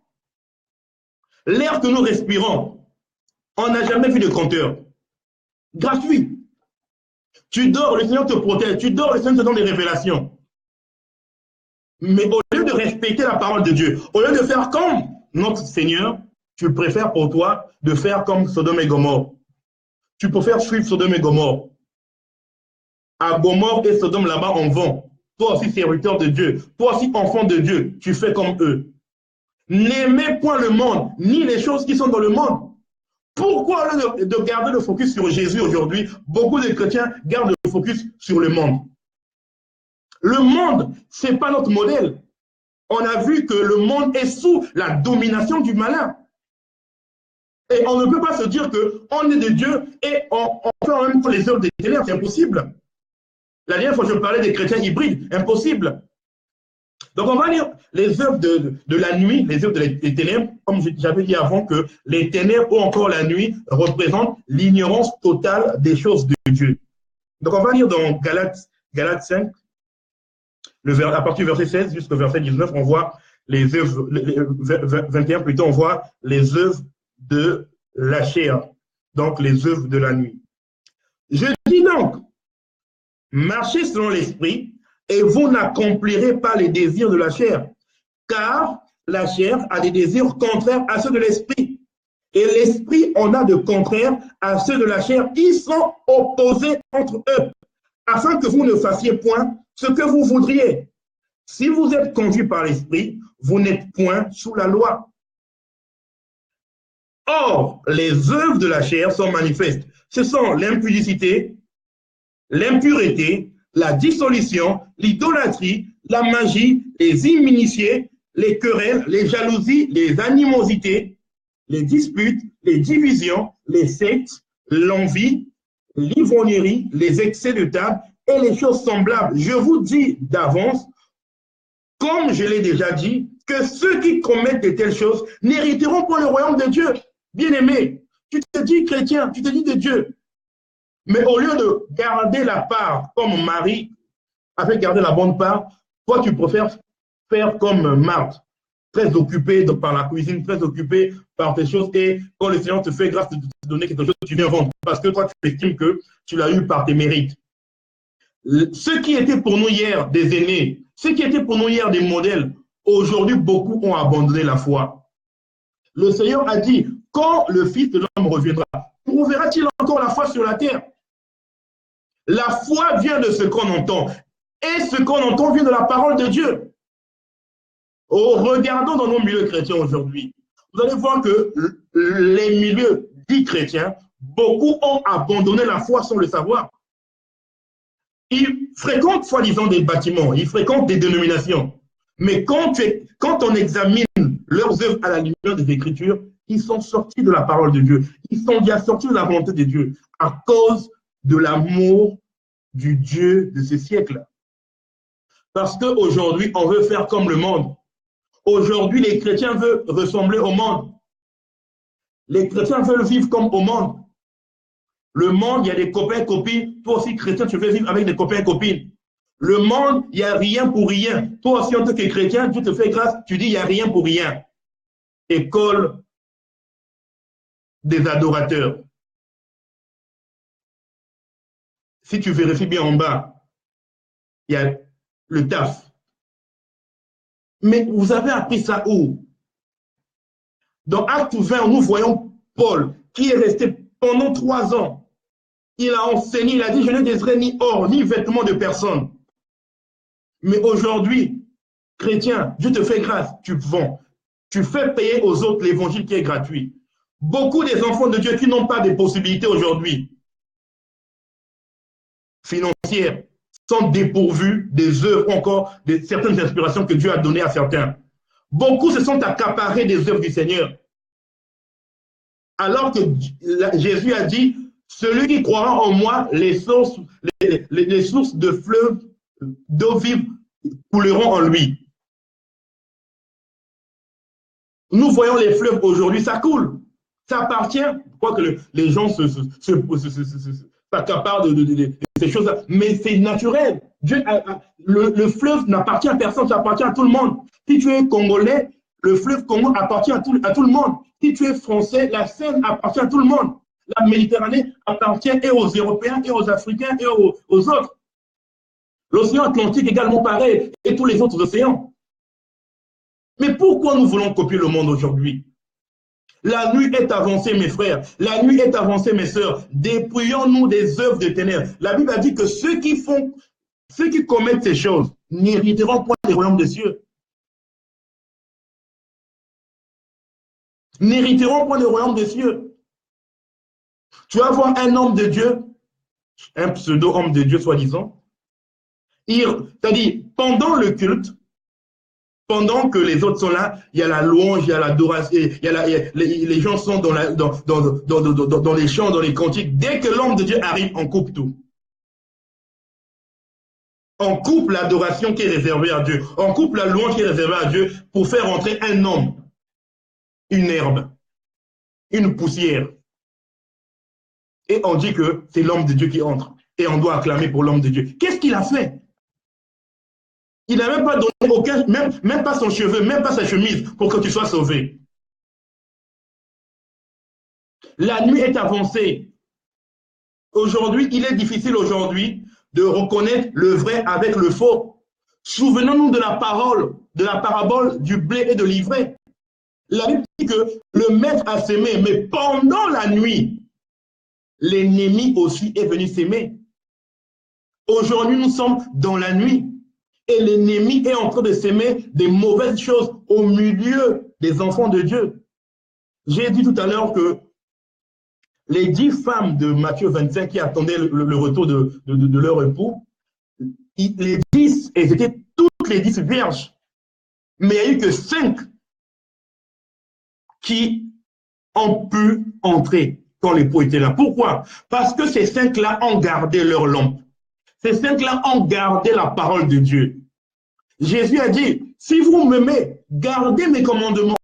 L'air que nous respirons, on n'a jamais vu de compteur. Gratuit. Tu dors, le Seigneur te protège. Tu dors, le Seigneur te donne des révélations. Mais au lieu de respecter la parole de Dieu, au lieu de faire comme notre Seigneur, tu préfères pour toi de faire comme Sodome et Gomorrhe. Tu préfères suivre Sodome et Gomorrhe. À Gomorrhe et Sodome, là-bas, on vend. Toi aussi, serviteur de Dieu. Toi aussi, enfant de Dieu. Tu fais comme eux. N'aimez point le monde, ni les choses qui sont dans le monde. Pourquoi, au lieu de garder le focus sur Jésus aujourd'hui, beaucoup de chrétiens gardent le focus sur le monde? Le monde, ce n'est pas notre modèle. On a vu que le monde est sous la domination du malin. Et on ne peut pas se dire qu'on est de Dieu et on fait en même temps les œuvres des ténèbres. C'est impossible. La dernière fois, je parlais des chrétiens hybrides. Impossible. Donc, on va lire les œuvres de la nuit, les œuvres des ténèbres, comme j'avais dit avant que les ténèbres ou encore la nuit représentent l'ignorance totale des choses de Dieu. Donc, on va lire dans Galates 5, à partir du verset 16 jusqu'au verset 19, on voit les œuvres, 21 plutôt, on voit les œuvres de la chair, donc les œuvres de la nuit. Je dis donc, marchez selon l'esprit, et vous n'accomplirez pas les désirs de la chair, car la chair a des désirs contraires à ceux de l'esprit, et l'esprit en a de contraires à ceux de la chair. Ils sont opposés entre eux, afin que vous ne fassiez point ce que vous voudriez. Si vous êtes conduit par l'esprit, vous n'êtes point sous la loi. Or, les œuvres de la chair sont manifestes. Ce sont l'impudicité, l'impureté, la dissolution, l'idolâtrie, la magie, les inimitiés, les querelles, les jalousies, les animosités, les disputes, les divisions, les sectes, l'envie, l'ivrognerie, les excès de table et les choses semblables. Je vous dis d'avance, comme je l'ai déjà dit, que ceux qui commettent de telles choses n'hériteront pas le royaume de Dieu. Bien-aimé, tu te dis chrétien, tu te dis de Dieu. Mais au lieu de garder la part comme Marie avait gardé la bonne part, toi tu préfères faire comme Marthe, très occupée par la cuisine, très occupée par tes choses, et quand le Seigneur te fait grâce de te donner quelque chose, tu viens vendre, parce que toi tu estimes que tu l'as eu par tes mérites. Ce qui était pour nous hier des aînés, ce qui était pour nous hier des modèles, aujourd'hui beaucoup ont abandonné la foi. Le Seigneur a dit, quand le Fils de l'homme reviendra, trouvera-t-il encore la foi sur la terre? La foi vient de ce qu'on entend. Et ce qu'on entend vient de la parole de Dieu. Oh, regardons dans nos milieux chrétiens aujourd'hui. Vous allez voir que les milieux dits chrétiens, beaucoup ont abandonné la foi sans le savoir. Ils fréquentent soi-disant des bâtiments, ils fréquentent des dénominations. Mais quand on examine leurs œuvres à la lumière des Écritures, ils sont sortis de la parole de Dieu. Ils sont déjà sortis de la volonté de Dieu à cause de l'amour du Dieu de ces siècles. Parce qu'aujourd'hui, on veut faire comme le monde. Aujourd'hui, les chrétiens veulent ressembler au monde. Les chrétiens veulent vivre comme au monde. Le monde, il y a des copains, copines. Toi aussi, chrétien, tu veux vivre avec des copains, copines. Le monde, il n'y a rien pour rien. Toi aussi, en tant que chrétien, Dieu te fait grâce, tu dis il n'y a rien pour rien. École des adorateurs. Si tu vérifies bien en bas, il y a le taf. Mais vous avez appris ça où? Dans Acte 20, nous voyons Paul, qui est resté pendant 3 ans. Il a enseigné, il a dit, je ne désirerai ni or, ni vêtements de personne. Mais aujourd'hui, chrétien, Dieu te fait grâce, tu vends. Tu fais payer aux autres l'évangile qui est gratuit. Beaucoup des enfants de Dieu qui n'ont pas de possibilités aujourd'hui financières sont dépourvus des œuvres, encore de certaines inspirations que Dieu a données à certains. Beaucoup se sont accaparés des œuvres du Seigneur. Alors que Jésus a dit, celui qui croira en moi, les sources de fleuves d'eau vive couleront en lui. Nous voyons les fleuves aujourd'hui, ça coule. Ça appartient, je crois que les gens s'accaparent de ces choses-là, mais c'est naturel. Le fleuve n'appartient à personne, ça appartient à tout le monde. Si tu es congolais, le fleuve Congo appartient à tout le monde. Si tu es français, la Seine appartient à tout le monde. La Méditerranée appartient et aux Européens, et aux Africains, et aux autres. L'océan Atlantique également pareil, et tous les autres océans. Mais pourquoi nous voulons copier le monde aujourd'hui? La nuit est avancée, mes frères. La nuit est avancée, mes sœurs. Dépouillons-nous des œuvres de ténèbres. La Bible a dit que ceux qui commettent ces choses n'hériteront point des royaumes des cieux. N'hériteront point des royaumes des cieux. Tu vas voir un homme de Dieu, un pseudo-homme de Dieu, soi-disant. C'est-à-dire, pendant le culte, pendant que les autres sont là, il y a la louange, il y a l'adoration, les gens sont dans les chants, dans les cantiques. Dès que l'homme de Dieu arrive, on coupe tout. On coupe l'adoration qui est réservée à Dieu. On coupe la louange qui est réservée à Dieu pour faire entrer un homme, une herbe, une poussière. Et on dit que c'est l'homme de Dieu qui entre. Et on doit acclamer pour l'homme de Dieu. Qu'est-ce qu'il a fait? Il n'a même pas donné aucun, même pas son cheveu, même pas sa chemise pour que tu sois sauvé. La nuit est avancée. Aujourd'hui, il est difficile aujourd'hui de reconnaître le vrai avec le faux. Souvenons-nous de la parabole du blé et de l'ivraie. La Bible dit que le maître a sémé, mais pendant la nuit, l'ennemi aussi est venu s'aimer. Aujourd'hui, nous sommes dans la nuit. Et l'ennemi est en train de s'aimer des mauvaises choses au milieu des enfants de Dieu. J'ai dit tout à l'heure que les 10 femmes de Matthieu 25 qui attendaient le retour de leur époux, les 10, elles étaient toutes les 10 vierges. Mais il n'y a eu que 5 qui ont pu entrer quand l'époux était là. Pourquoi? Parce que ces 5-là ont gardé leur lampe. Ces 5-là ont gardé la parole de Dieu. Jésus a dit, si vous m'aimez, gardez mes commandements.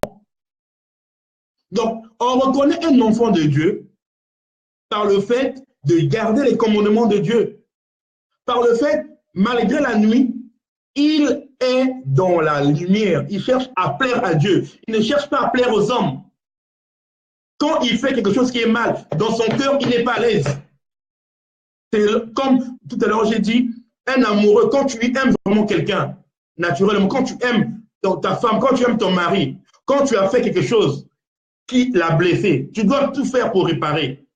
Donc, on reconnaît un enfant de Dieu par le fait de garder les commandements de Dieu. Par le fait, malgré la nuit, il est dans la lumière. Il cherche à plaire à Dieu. Il ne cherche pas à plaire aux hommes. Quand il fait quelque chose qui est mal, dans son cœur, il n'est pas à l'aise. C'est comme tout à l'heure, j'ai dit, un amoureux, quand tu aimes vraiment quelqu'un, naturellement, quand tu aimes ta femme, quand tu aimes ton mari, quand tu as fait quelque chose qui l'a blessé, tu dois tout faire pour réparer.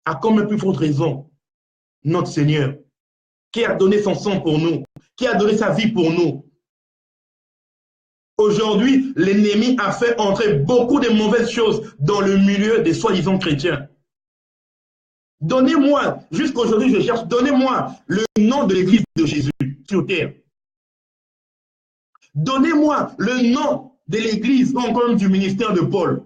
À combien plus forte raison, notre Seigneur, qui a donné son sang pour nous, qui a donné sa vie pour nous. Aujourd'hui, l'ennemi a fait entrer beaucoup de mauvaises choses dans le milieu des soi-disant chrétiens. Donnez-moi, jusqu'aujourd'hui je cherche, donnez-moi le nom de l'église de Jésus sur terre. Donnez-moi le nom de l'église, encore du ministère de Paul.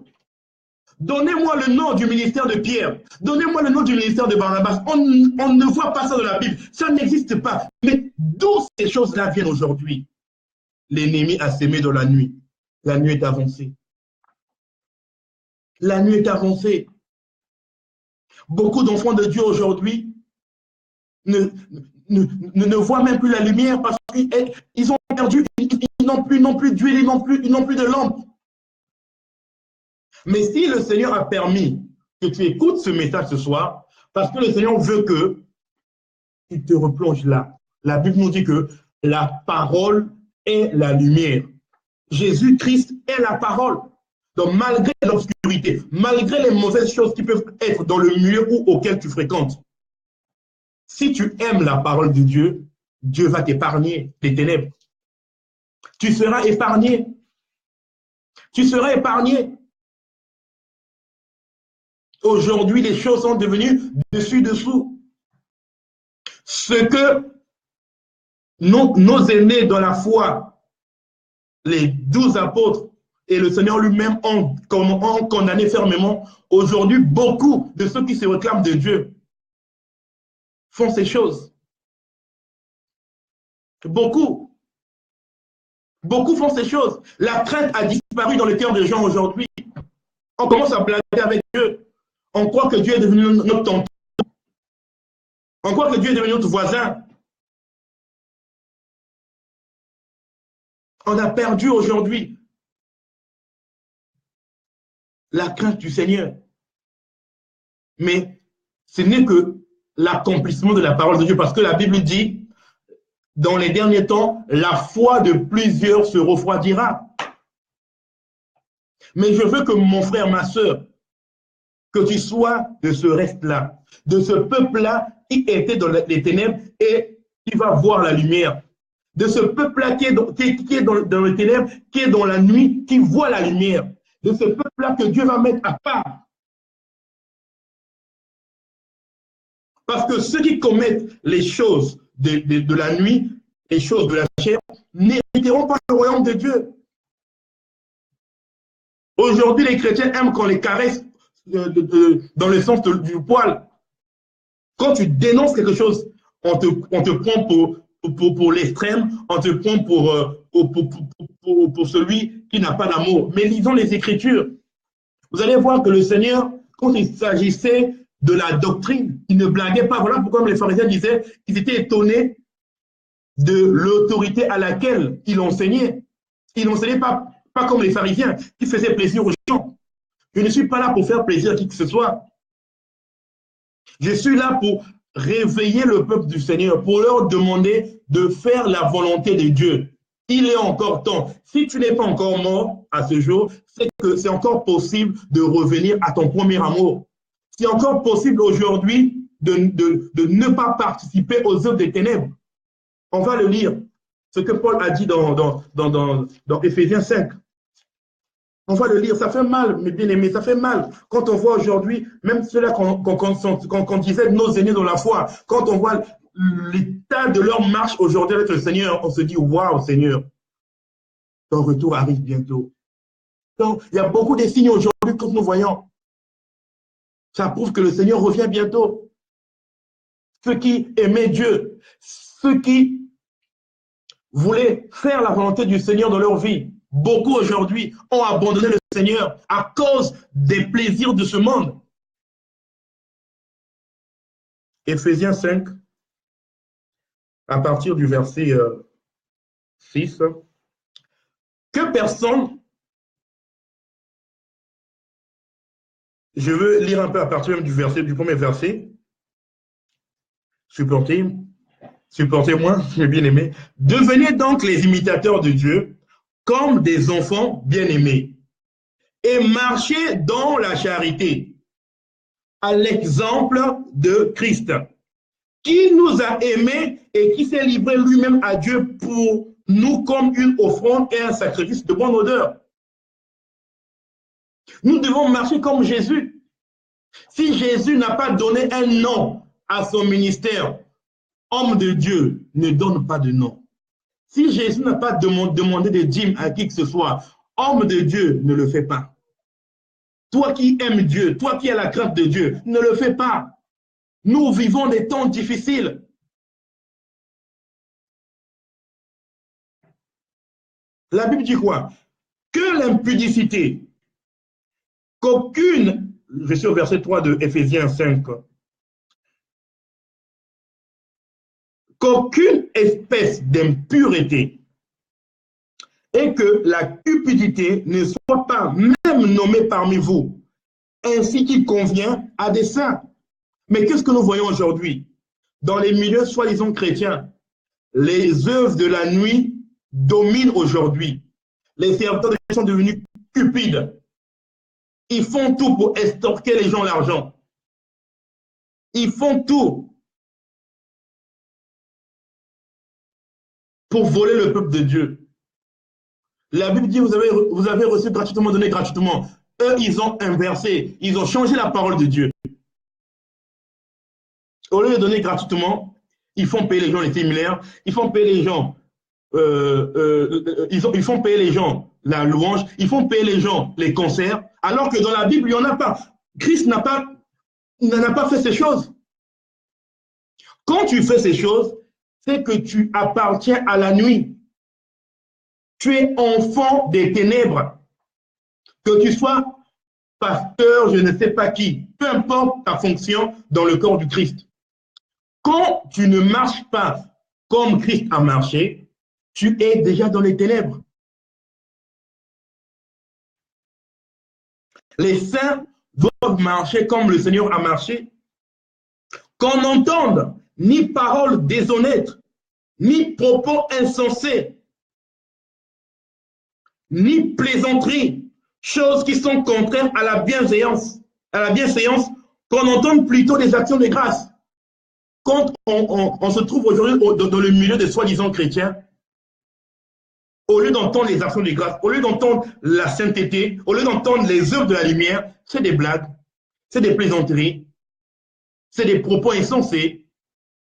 Donnez-moi le nom du ministère de Pierre. Donnez-moi le nom du ministère de Barnabas. On ne voit pas ça dans la Bible. Ça n'existe pas. Mais d'où ces choses-là viennent aujourd'hui? L'ennemi a sémé dans la nuit. La nuit est avancée. La nuit est avancée. Beaucoup d'enfants de Dieu aujourd'hui ne voient même plus la lumière parce qu'ils ont perdu, ils n'ont plus d'huile, ils n'ont plus de lampe. Mais si le Seigneur a permis que tu écoutes ce message ce soir, parce que le Seigneur veut que tu te replonges là. La Bible nous dit que la parole est la lumière. Jésus-Christ est la parole. Donc malgré l'obscurité, malgré les mauvaises choses qui peuvent être dans le milieu auquel tu fréquentes, si tu aimes la parole de Dieu, Dieu va t'épargner des ténèbres. Tu seras épargné. Tu seras épargné. Aujourd'hui, les choses sont devenues dessus-dessous. Ce que nos aînés dans la foi, les 12 apôtres et le Seigneur lui-même ont condamné fermement, aujourd'hui, beaucoup de ceux qui se réclament de Dieu font ces choses. Beaucoup font ces choses. La crainte a disparu dans le cœur des gens aujourd'hui. On commence à blaguer avec Dieu. On croit que Dieu est devenu notre tonton. On croit que Dieu est devenu notre voisin. On a perdu aujourd'hui la crainte du Seigneur. Mais ce n'est que l'accomplissement de la parole de Dieu, parce que la Bible dit, dans les derniers temps, la foi de plusieurs se refroidira. Mais je veux que mon frère, ma soeur, que tu sois de ce reste-là, de ce peuple-là qui était dans les ténèbres et qui va voir la lumière. De ce peuple-là qui est dans les ténèbres, qui est dans la nuit, qui voit la lumière. De ce peuple-là que Dieu va mettre à part. Parce que ceux qui commettent les choses de la nuit, les choses de la chair, n'hériteront pas le royaume de Dieu. Aujourd'hui, les chrétiens aiment qu'on les caresse dans le sens du poil. Quand tu dénonces quelque chose, on te prend pour l'extrême, on te prend pour celui qui n'a pas d'amour. Mais lisons les Écritures. Vous allez voir que le Seigneur, quand il s'agissait de la doctrine, il ne blaguait pas. Voilà pourquoi les pharisiens disaient qu'ils étaient étonnés de l'autorité à laquelle il enseignait. Il n'enseignait pas comme les pharisiens qui faisaient plaisir aux gens. Je ne suis pas là pour faire plaisir à qui que ce soit. Je suis là pour réveiller le peuple du Seigneur, pour leur demander de faire la volonté de Dieu. Il est encore temps. Si tu n'es pas encore mort à ce jour, c'est que c'est encore possible de revenir à ton premier amour. C'est encore possible aujourd'hui de ne pas participer aux œuvres des ténèbres. On va le lire, ce que Paul a dit dans Éphésiens 5. On va le lire, ça fait mal, mes bien-aimés, ça fait mal. Quand on voit aujourd'hui, même ceux-là qu'on disait nos aînés dans la foi, quand on voit l'état de leur marche aujourd'hui avec le Seigneur, on se dit, waouh, Seigneur, ton retour arrive bientôt. Donc, il y a beaucoup de signes aujourd'hui que nous voyons. Ça prouve que le Seigneur revient bientôt. Ceux qui aimaient Dieu, ceux qui voulaient faire la volonté du Seigneur dans leur vie, beaucoup aujourd'hui ont abandonné le Seigneur à cause des plaisirs de ce monde. Éphésiens 5, à partir du verset 6, que personne, je veux lire un peu à partir même du premier verset, supportez-moi, mes bien-aimés, devenez donc les imitateurs de Dieu comme des enfants bien-aimés et marchez dans la charité, à l'exemple de Christ, qui nous a aimés et qui s'est livré lui-même à Dieu pour nous comme une offrande et un sacrifice de bonne odeur. Nous devons marcher comme Jésus. Si Jésus n'a pas donné un nom à son ministère, homme de Dieu ne donne pas de nom. Si Jésus n'a pas demandé de dîmes à qui que ce soit, homme de Dieu ne le fait pas. Toi qui aimes Dieu, toi qui as la crainte de Dieu, ne le fais pas. Nous vivons des temps difficiles. La Bible dit quoi? Que l'impudicité, qu'aucune, je suis au verset 3 de Éphésiens 5, qu'aucune espèce d'impureté et que la cupidité ne soit pas même nommée parmi vous, ainsi qu'il convient à des saints. Mais qu'est-ce que nous voyons aujourd'hui? Dans les milieux soi-disant chrétiens, les œuvres de la nuit dominent aujourd'hui. Les serviteurs de Dieu sont devenus cupides. Ils font tout pour extorquer les gens l'argent. Ils font tout pour voler le peuple de Dieu. La Bible dit, vous avez reçu gratuitement, donné gratuitement. Eux, ils ont inversé, ils ont changé la parole de Dieu. Au lieu de donner gratuitement, ils font payer les gens les similaires, ils font payer les gens, ils font payer les gens la louange, ils font payer les gens les concerts, alors que dans la Bible, il n'y en a pas. Christ n'en a pas fait ces choses. Quand tu fais ces choses, c'est que tu appartiens à la nuit. Tu es enfant des ténèbres. Que tu sois pasteur, je ne sais pas qui, peu importe ta fonction dans le corps du Christ. Quand tu ne marches pas comme Christ a marché, tu es déjà dans les ténèbres. Les saints doivent marcher comme le Seigneur a marché. Qu'on n'entende ni paroles déshonnêtes, ni propos insensés, ni plaisanteries, choses qui sont contraires à la bienséance, qu'on entende plutôt des actions de grâce. Quand on se trouve aujourd'hui dans le milieu des soi-disant chrétiens, au lieu d'entendre les actions de grâce, au lieu d'entendre la sainteté, au lieu d'entendre les œuvres de la lumière, c'est des blagues, c'est des plaisanteries, c'est des propos insensés,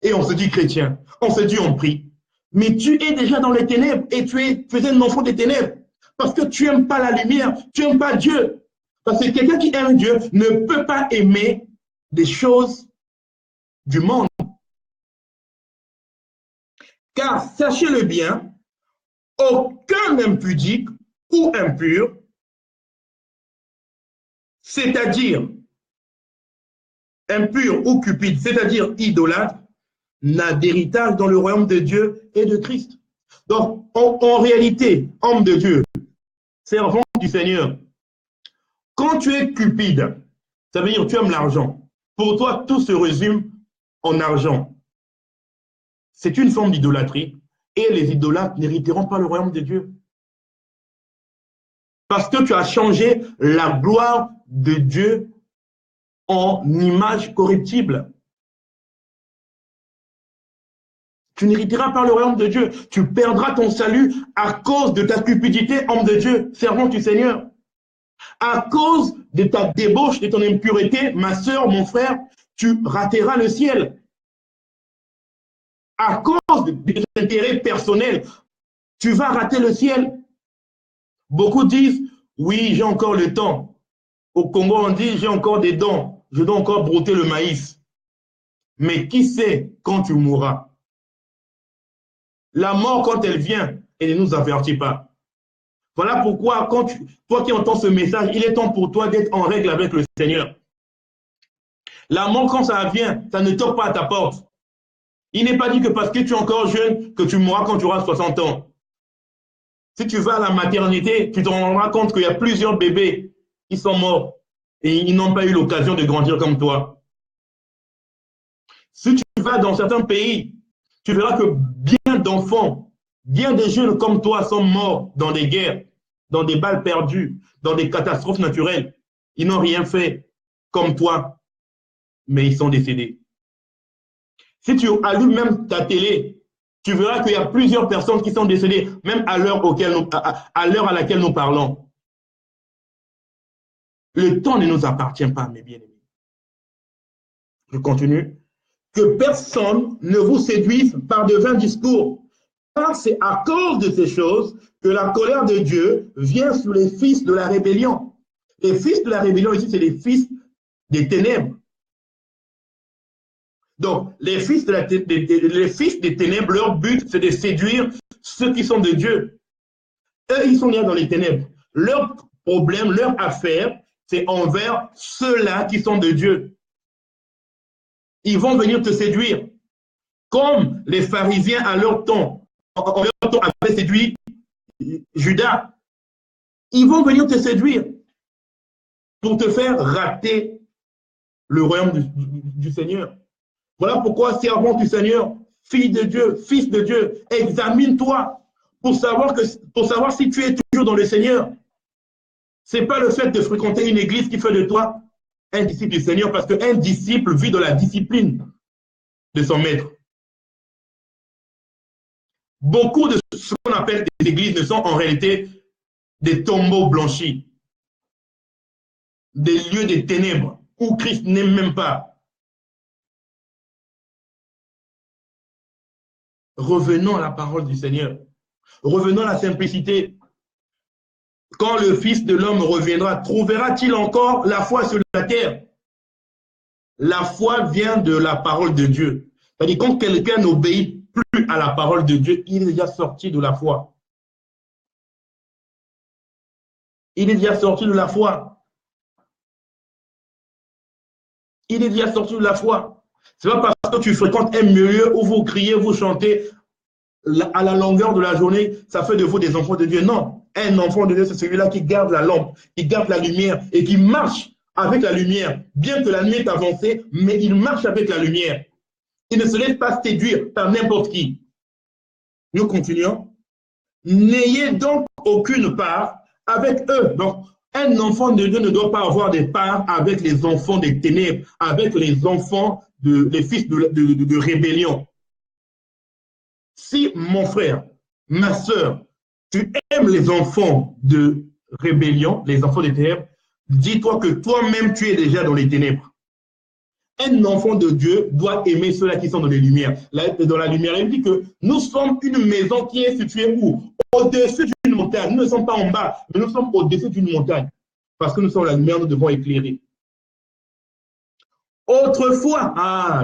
et on se dit chrétien, on se dit on prie. Mais tu es déjà dans les ténèbres et tu es un enfant des ténèbres parce que tu n'aimes pas la lumière, tu n'aimes pas Dieu. Parce que quelqu'un qui aime Dieu ne peut pas aimer des choses du monde. Car sachez-le bien, aucun impudique ou impur, c'est-à-dire impur ou cupide, c'est-à-dire idolâtre, n'a d'héritage dans le royaume de Dieu et de Christ. Donc, en réalité, homme de Dieu, servant du Seigneur, quand tu es cupide, ça veut dire que tu aimes l'argent. Pour toi, tout se résume en argent. C'est une forme d'idolâtrie et les idolâtres n'hériteront pas le royaume de Dieu. Parce que tu as changé la gloire de Dieu en image corruptible. Tu n'hériteras pas le royaume de Dieu. Tu perdras ton salut à cause de ta cupidité, homme de Dieu, servant du Seigneur. À cause de ta débauche, de ton impureté, ma sœur, mon frère, tu rateras le ciel. À cause de tes intérêts personnels, tu vas rater le ciel. Beaucoup disent, oui, j'ai encore le temps. Au Congo, on dit, j'ai encore des dents, je dois encore brouter le maïs. Mais qui sait quand tu mourras? La mort, quand elle vient, elle ne nous avertit pas. Voilà pourquoi, toi qui entends ce message, il est temps pour toi d'être en règle avec le Seigneur. La mort, quand ça vient, ça ne toque pas à ta porte. Il n'est pas dit que parce que tu es encore jeune, que tu mourras quand tu auras 60 ans. Si tu vas à la maternité, tu te rendras compte qu'il y a plusieurs bébés qui sont morts et ils n'ont pas eu l'occasion de grandir comme toi. Si tu vas dans certains pays, tu verras que bien d'enfants, bien des jeunes comme toi sont morts dans des guerres, dans des balles perdues, dans des catastrophes naturelles. Ils n'ont rien fait comme toi, mais ils sont décédés. Si tu allumes même ta télé, tu verras qu'il y a plusieurs personnes qui sont décédées, même à l'heure à laquelle nous parlons. Le temps ne nous appartient pas, mes bien-aimés. Je continue. Que personne ne vous séduise par de vains discours, car c'est à cause de ces choses que la colère de Dieu vient sur les fils de la rébellion. Les fils de la rébellion ici, c'est les fils des ténèbres. Donc, les fils des ténèbres, leur but, c'est de séduire ceux qui sont de Dieu. Eux, ils sont nés dans les ténèbres. Leur problème, leur affaire, c'est envers ceux-là qui sont de Dieu. Ils vont venir te séduire. Comme les pharisiens à leur temps, avaient séduit Judas. Ils vont venir te séduire pour te faire rater le royaume du Seigneur. Voilà pourquoi, servant du Seigneur, fille de Dieu, fils de Dieu, examine-toi pour savoir si tu es toujours dans le Seigneur. Ce n'est pas le fait de fréquenter une église qui fait de toi un disciple du Seigneur, parce qu'un disciple vit dans la discipline de son maître. Beaucoup de ce qu'on appelle des églises ne sont en réalité des tombeaux blanchis, des lieux de ténèbres où Christ n'est même pas. Revenons à la parole du Seigneur. Revenons à la simplicité. Quand le Fils de l'homme reviendra, trouvera-t-il encore la foi sur la terre? La foi vient de la parole de Dieu. C'est-à-dire, quand quelqu'un n'obéit plus à la parole de Dieu, il est déjà sorti de la foi. Il est déjà sorti de la foi. Il est déjà sorti de la foi. Ce n'est pas parce que tu fréquentes un milieu où vous criez, vous chantez à la longueur de la journée, ça fait de vous des enfants de Dieu. Non, un enfant de Dieu, c'est celui-là qui garde la lampe, qui garde la lumière et qui marche avec la lumière. Bien que la nuit est avancée, mais il marche avec la lumière. Il ne se laisse pas séduire par n'importe qui. Nous continuons. N'ayez donc aucune part avec eux. Donc, Un enfant de Dieu ne doit pas avoir des parts avec les enfants des ténèbres, avec les enfants, les fils de rébellion. Si mon frère, ma soeur, tu aimes les enfants de rébellion, les enfants des ténèbres, dis-toi que toi-même tu es déjà dans les ténèbres. Un enfant de Dieu doit aimer ceux-là qui sont dans les lumières. Dans la lumière, il dit que nous sommes une maison qui est située où? Au-dessus d'une montagne. Nous ne sommes pas en bas, mais nous sommes au-dessus d'une montagne. Parce que nous sommes la lumière, nous devons éclairer. Autrefois,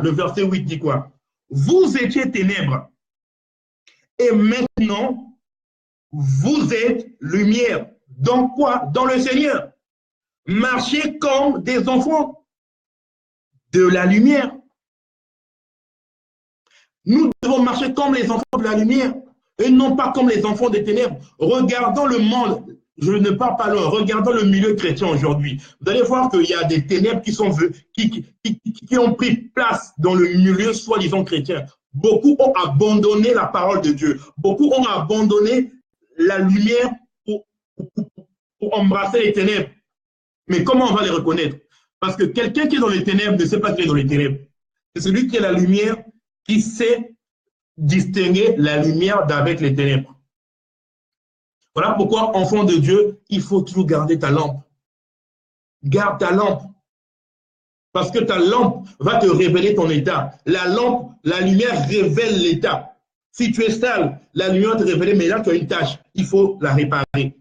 le verset 8 dit quoi? Vous étiez ténèbres. Et maintenant, vous êtes lumière. Dans quoi? Dans le Seigneur. Marchez comme des enfants de la lumière. Nous devons marcher comme les enfants de la lumière et non pas comme les enfants des ténèbres. Regardons le monde, je ne parle pas loin, regardons le milieu chrétien aujourd'hui. Vous allez voir qu'il y a des ténèbres qui ont pris place dans le milieu soi-disant chrétien. Beaucoup ont abandonné la parole de Dieu. Beaucoup ont abandonné la lumière pour embrasser les ténèbres. Mais comment on va les reconnaître? Parce que quelqu'un qui est dans les ténèbres ne sait pas qu'il est dans les ténèbres. C'est celui qui est la lumière qui sait distinguer la lumière d'avec les ténèbres. Voilà pourquoi, enfant de Dieu, il faut toujours garder ta lampe. Garde ta lampe. Parce que ta lampe va te révéler ton état. La lampe, la lumière révèle l'état. Si tu es sale, la lumière va te révéler, mais là tu as une tâche. Il faut la réparer.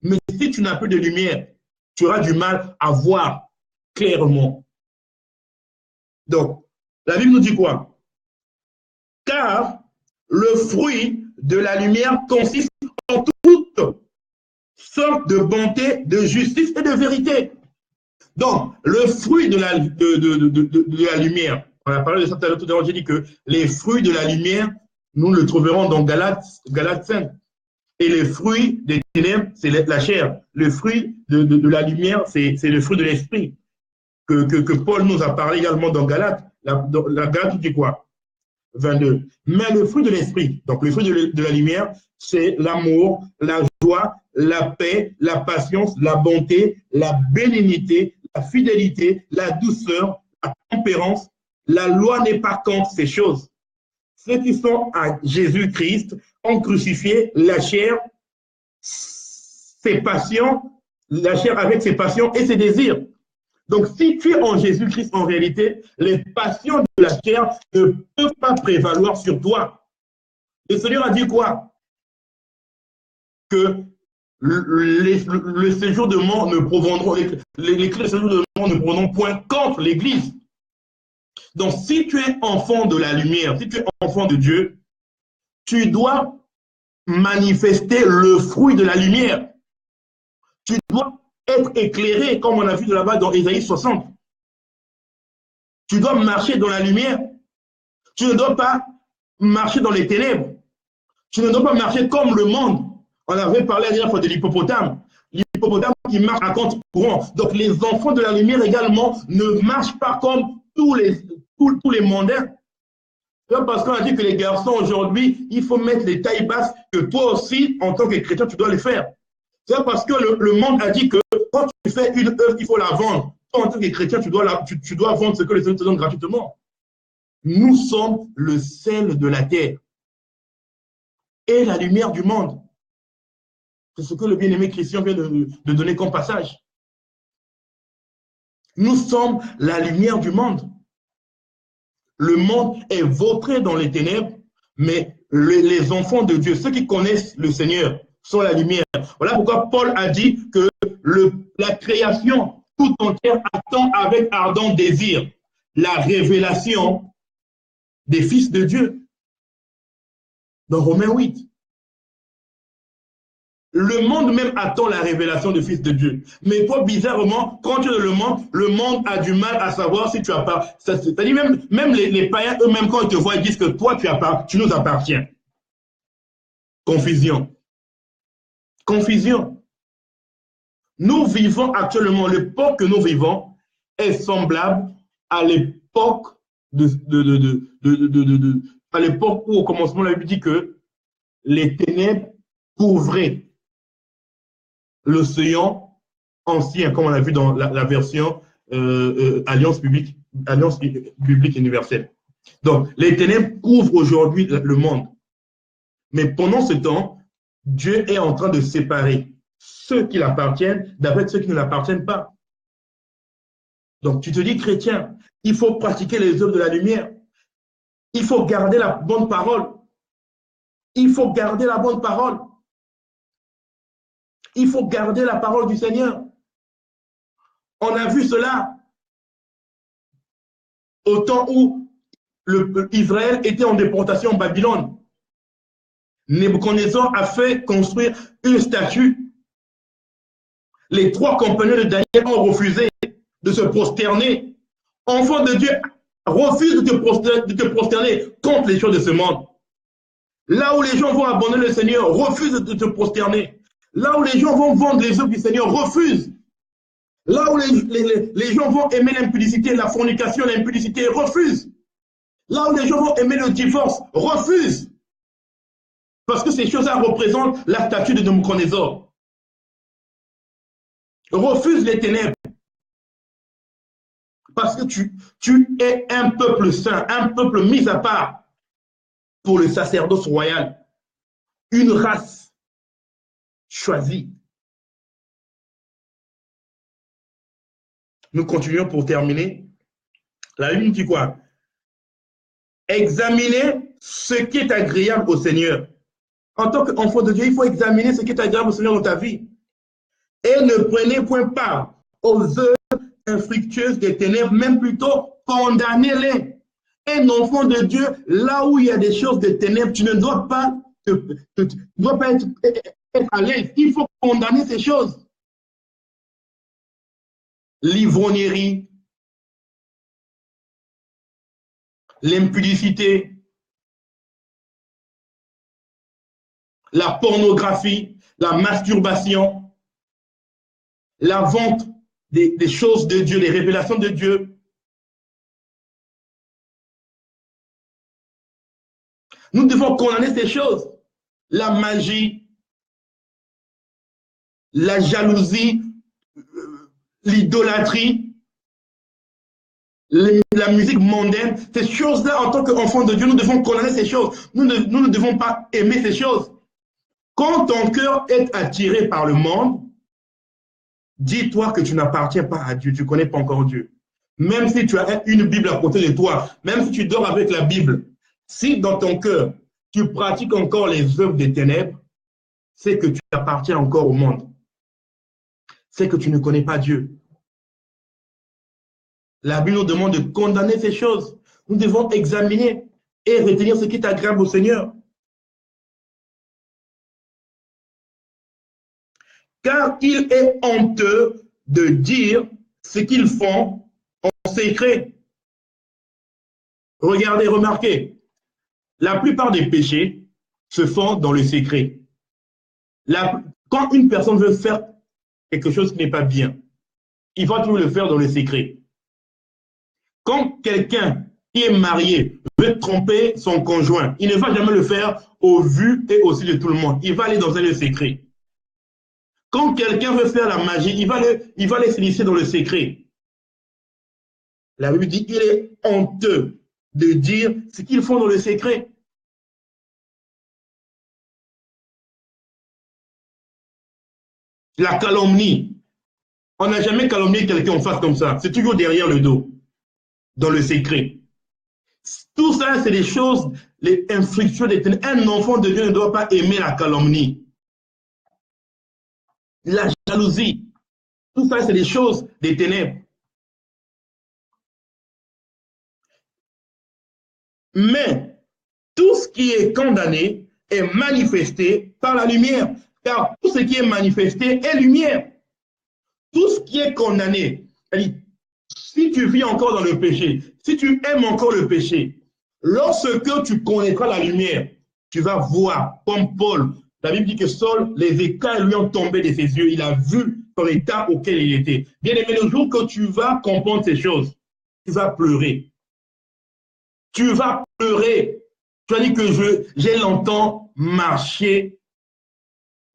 Mais si tu n'as plus de lumière, tu auras du mal à voir clairement. Donc, la Bible nous dit quoi? Car le fruit de la lumière consiste en toute sorte de bonté, de justice et de vérité. Donc, le fruit de la lumière, on a parlé de ça tout à l'heure, j'ai dit que les fruits de la lumière, nous le trouverons dans Galates 5. Et les fruits des ténèbres, c'est la chair. Le fruit de la lumière, c'est le fruit de l'esprit. Que Paul nous a parlé également dans Galates. La Galate dit quoi? 22. Mais le fruit de l'esprit, donc le fruit de la lumière, c'est l'amour, la joie, la paix, la patience, la bonté, la bénignité, la fidélité, la douceur, la tempérance. La loi n'est pas contre ces choses. Ceux qui sont à Jésus-Christ ont crucifié la chair, ses passions, la chair avec ses passions et ses désirs. Donc, si tu es en Jésus-Christ, en réalité, les passions de la chair ne peuvent pas prévaloir sur toi. Le Seigneur a dit quoi? Que le séjour de mort ne proviendront, les clés de séjour de mort ne proviendront point contre l'Église. Donc, si tu es enfant de la lumière, si tu es enfant de Dieu, tu dois manifester le fruit de la lumière. Tu dois être éclairé, comme on a vu de là-bas dans Ésaïe 60. Tu dois marcher dans la lumière. Tu ne dois pas marcher dans les ténèbres. Tu ne dois pas marcher comme le monde. On avait parlé la dernière fois de l'hippopotame. L'hippopotame qui marche à contre-courant. Donc les enfants de la lumière également ne marchent pas comme tous les mondains. Parce qu'on a dit que les garçons aujourd'hui, il faut mettre les tailles basses, que toi aussi, en tant que chrétien, tu dois les faire. C'est parce que le monde a dit que quand tu fais une œuvre, il faut la vendre. Toi, en tant que chrétien, tu dois vendre ce que les autres te donnent gratuitement. Nous sommes le sel de la terre et la lumière du monde. C'est ce que le bien-aimé Christian vient de donner comme passage. Nous sommes la lumière du monde. Le monde est vautré dans les ténèbres, mais les enfants de Dieu, ceux qui connaissent le Seigneur, sont la lumière. Voilà pourquoi Paul a dit que la création tout entière attend avec ardent désir la révélation des fils de Dieu. Dans Romains 8. Le monde même attend la révélation des fils de Dieu. Mais toi, bizarrement, quand tu es dans le monde a du mal à savoir si tu as pas. C'est-à-dire même les païens eux-mêmes, quand ils te voient, ils disent que toi, tu nous appartiens. Confusion. Confusion. Nous vivons actuellement, l'époque que nous vivons est semblable à l'époque à l'époque où au commencement la Bible dit que les ténèbres couvraient l'océan ancien, comme on l'a vu dans la version Alliance biblique universelle. Donc, les ténèbres couvrent aujourd'hui le monde. Mais pendant ce temps, Dieu est en train de séparer ceux qui l'appartiennent d'avec ceux qui ne l'appartiennent pas. Donc, tu te dis chrétien, il faut pratiquer les œuvres de la lumière. Il faut garder la bonne parole. Il faut garder la bonne parole. Il faut garder la parole du Seigneur. On a vu cela au temps où Israël était en déportation en Babylone. Nebuchadnezzar a fait construire une statue. Les 3 compagnons de Daniel ont refusé de se prosterner. Enfant de Dieu, refuse de te prosterner contre les choses de ce monde. Là où les gens vont abandonner le Seigneur, refuse de te prosterner. Là où les gens vont vendre les œuvres du Seigneur, refuse. Là où les gens vont aimer l'impudicité, la fornication, l'impudicité, refuse. Là où les gens vont aimer le divorce, refuse. Parce que ces choses-là représentent la statue de Nebuchadnezzar. Refuse les ténèbres. Parce que tu es un peuple saint, un peuple mis à part pour le sacerdoce royal. Une race choisie. Nous continuons pour terminer. La Bible dit quoi? Examinez ce qui est agréable au Seigneur. En tant qu'enfant de Dieu, il faut examiner ce qui est agréable au Seigneur dans ta vie. Et ne prenez point part aux œuvres infructueuses des ténèbres, même plutôt condamnez-les. Un enfant de Dieu, là où il y a des choses de ténèbres, tu ne dois pas, être à l'aise. Il faut condamner ces choses. L'ivrognerie, l'impudicité, la pornographie, la masturbation, la vente des choses de Dieu, des révélations de Dieu. Nous devons condamner ces choses. La magie, la jalousie, l'idolâtrie, la musique mondaine. Ces choses-là, en tant qu'enfants de Dieu, nous devons condamner ces choses. Nous ne devons pas aimer ces choses. Quand ton cœur est attiré par le monde, dis-toi que tu n'appartiens pas à Dieu, tu ne connais pas encore Dieu. Même si tu as une Bible à côté de toi, même si tu dors avec la Bible, si dans ton cœur, tu pratiques encore les œuvres des ténèbres, c'est que tu appartiens encore au monde. C'est que tu ne connais pas Dieu. La Bible nous demande de condamner ces choses. Nous devons examiner et retenir ce qui est agréable au Seigneur. Car il est honteux de dire ce qu'ils font en secret. Regardez, remarquez, la plupart des péchés se font dans le secret. Quand une personne veut faire quelque chose qui n'est pas bien, il va toujours le faire dans le secret. Quand quelqu'un qui est marié veut tromper son conjoint, il ne va jamais le faire au vu et au su de tout le monde. Il va aller dans un lieu secret. Quand quelqu'un veut faire la magie, il va aller s'initier dans le secret. La Bible dit qu'il est honteux de dire ce qu'ils font dans le secret. La calomnie. On n'a jamais calomnié quelqu'un en face comme ça. C'est toujours derrière le dos, dans le secret. Tout ça, c'est des choses, les infructueuses des ténèbres. Un enfant de Dieu ne doit pas aimer la calomnie. La jalousie. Tout ça, c'est des choses des ténèbres. Mais tout ce qui est condamné est manifesté par la lumière. Car tout ce qui est manifesté est lumière. Tout ce qui est condamné, si tu vis encore dans le péché, si tu aimes encore le péché, lorsque tu connaîtras la lumière, tu vas voir, comme Paul, la Bible dit que Saul, les écailles lui ont tombé de ses yeux, il a vu ton état auquel il était. Bien aimé, le jour que tu vas comprendre ces choses, tu vas pleurer. Tu vas pleurer. Tu as dit que j'ai longtemps marché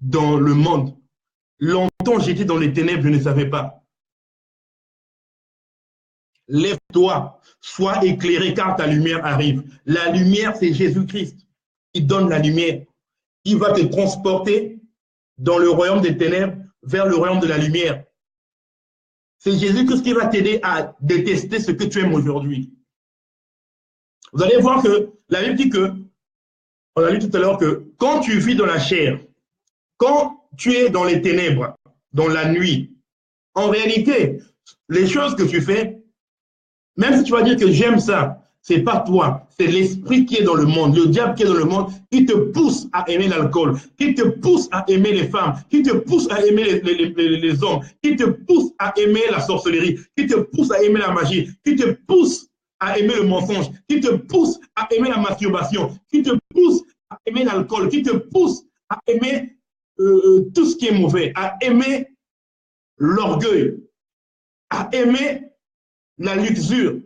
dans le monde. Longtemps j'étais dans les ténèbres, je ne savais pas. Lève-toi, sois éclairé car ta lumière arrive. La lumière, c'est Jésus-Christ. Il donne la lumière. Il va te transporter dans le royaume des ténèbres vers le royaume de la lumière. C'est Jésus-Christ qui va t'aider à détester ce que tu aimes aujourd'hui. Vous allez voir que la Bible dit que, on a lu tout à l'heure que quand tu vis dans la chair, quand tu es dans les ténèbres, dans la nuit, en réalité, les choses que tu fais, même si tu vas dire que j'aime ça, c'est pas toi, c'est l'esprit qui est dans le monde, le diable qui est dans le monde, qui te pousse à aimer l'alcool, qui te pousse à aimer les femmes, qui te pousse à aimer les hommes, qui te pousse à aimer la sorcellerie, qui te pousse à aimer la magie, qui te pousse à aimer le mensonge, qui te pousse à aimer la masturbation, qui te pousse à aimer l'alcool, qui te pousse à aimer tout ce qui est mauvais, à aimer l'orgueil, à aimer la luxure.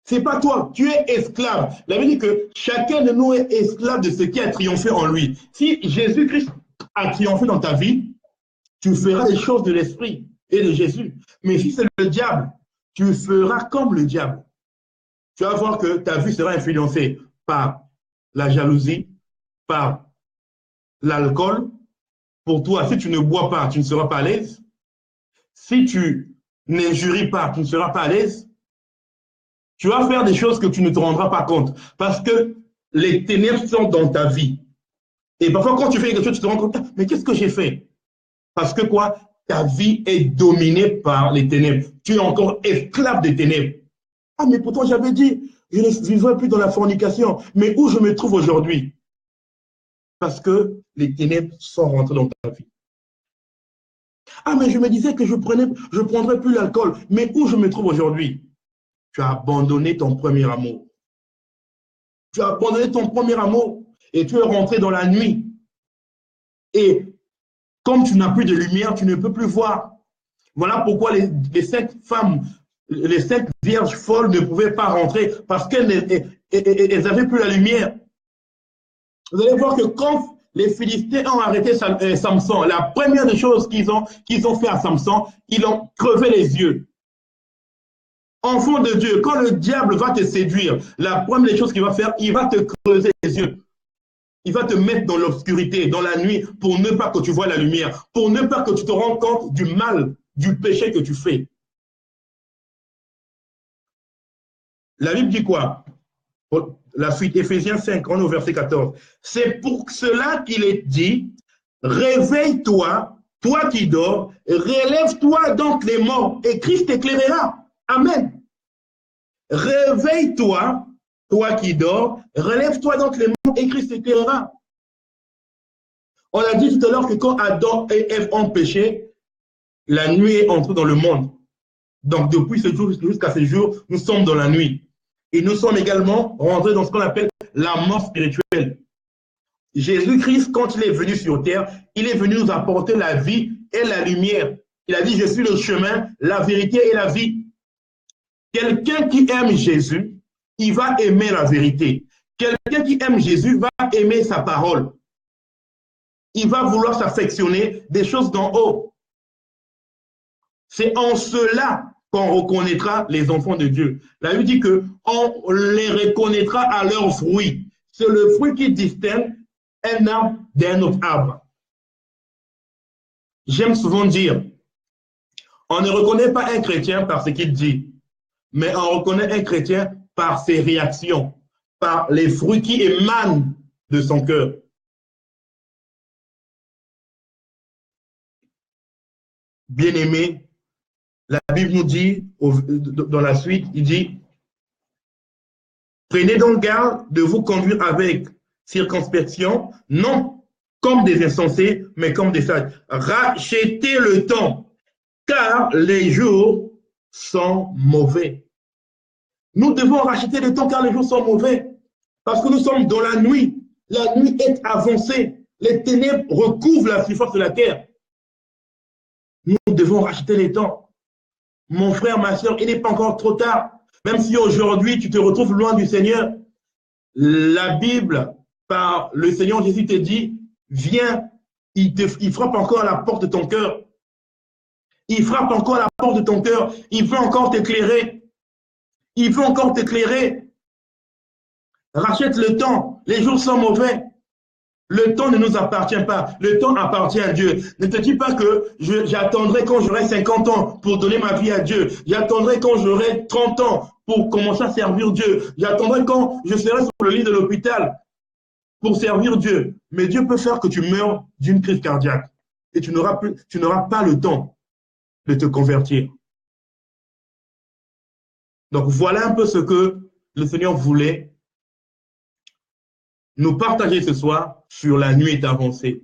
C'est pas toi, tu es esclave. La Bible dit que chacun de nous est esclave de ce qui a triomphé en lui. Si Jésus-Christ a triomphé dans ta vie, tu feras les choses de l'esprit et de Jésus. Mais si c'est le diable, tu feras comme le diable. Tu vas voir que ta vie sera influencée par la jalousie, par l'alcool. Pour toi, si tu ne bois pas, tu ne seras pas à l'aise. Si tu n'injuries pas, tu ne seras pas à l'aise. Tu vas faire des choses que tu ne te rendras pas compte parce que les ténèbres sont dans ta vie. Et parfois, quand tu fais quelque chose, tu te rends compte, mais qu'est-ce que j'ai fait? Parce que quoi? Ta vie est dominée par les ténèbres. Tu es encore esclave des ténèbres. Ah, mais pourtant, j'avais dit, je ne vivrai plus dans la fornication. Mais où je me trouve aujourd'hui? Parce que les ténèbres sont rentrées dans ta vie. Ah, mais je me disais que je ne prendrais plus l'alcool. Mais où je me trouve aujourd'hui? Tu as abandonné ton premier amour. Tu as abandonné ton premier amour et tu es rentré dans la nuit. Et comme tu n'as plus de lumière, tu ne peux plus voir. Voilà pourquoi les 5 femmes, les 5 vierges folles ne pouvaient pas rentrer parce qu'elles n'avaient plus la lumière. Vous allez voir que quand les Philistins ont arrêté Samson, la première des choses qu'ils ont fait à Samson, ils ont crevé les yeux. Enfant de Dieu, quand le diable va te séduire, la première des choses qu'il va faire, il va te creuser les yeux. Il va te mettre dans l'obscurité, dans la nuit, pour ne pas que tu vois la lumière, pour ne pas que tu te rendes compte du mal, du péché que tu fais. La Bible dit quoi? La suite, Éphésiens 5, on est au verset 14. C'est pour cela qu'il est dit, réveille-toi, toi qui dors, relève-toi donc les morts, et Christ t'éclairera. Amen. Réveille-toi, toi qui dors, relève-toi donc les morts et Christ t'éclairera. On a dit tout à l'heure que quand Adam et Ève ont péché, la nuit est entrée dans le monde. Donc depuis ce jour jusqu'à ce jour, nous sommes dans la nuit. Et nous sommes également rentrés dans ce qu'on appelle la mort spirituelle. Jésus-Christ, quand il est venu sur terre, il est venu nous apporter la vie et la lumière. Il a dit, je suis le chemin, la vérité et la vie. Quelqu'un qui aime Jésus, il va aimer la vérité. Quelqu'un qui aime Jésus va aimer sa parole. Il va vouloir s'affectionner des choses d'en haut. C'est en cela qu'on reconnaîtra les enfants de Dieu. La Bible dit qu'on les reconnaîtra à leurs fruits. C'est le fruit qui distingue un arbre d'un autre arbre. J'aime souvent dire, on ne reconnaît pas un chrétien par ce qu'il dit, mais on reconnaît un chrétien par ses réactions, par les fruits qui émanent de son cœur. Bien-aimés, la Bible nous dit, dans la suite, il dit, prenez donc garde de vous conduire avec circonspection, non comme des insensés, mais comme des sages. Rachetez le temps, car les jours sont mauvais. Nous devons racheter le temps car les jours sont mauvais. Parce que nous sommes dans la nuit. La nuit est avancée. Les ténèbres recouvrent la surface de la terre. Nous devons racheter les temps. Mon frère, ma soeur, il n'est pas encore trop tard. Même si aujourd'hui tu te retrouves loin du Seigneur, la Bible, par le Seigneur Jésus te dit, viens il frappe encore à la porte de ton cœur. Il frappe encore à la porte de ton cœur. Il veut encore t'éclairer. Il veut encore t'éclairer. Rachète le temps. Les jours sont mauvais. Le temps ne nous appartient pas. Le temps appartient à Dieu. Ne te dis pas que j'attendrai quand j'aurai 50 ans pour donner ma vie à Dieu. J'attendrai quand j'aurai 30 ans pour commencer à servir Dieu. J'attendrai quand je serai sur le lit de l'hôpital pour servir Dieu. Mais Dieu peut faire que tu meurs d'une crise cardiaque et tu n'auras pas le temps de te convertir. Donc voilà un peu ce que le Seigneur voulait nous partager ce soir sur la nuit est avancée.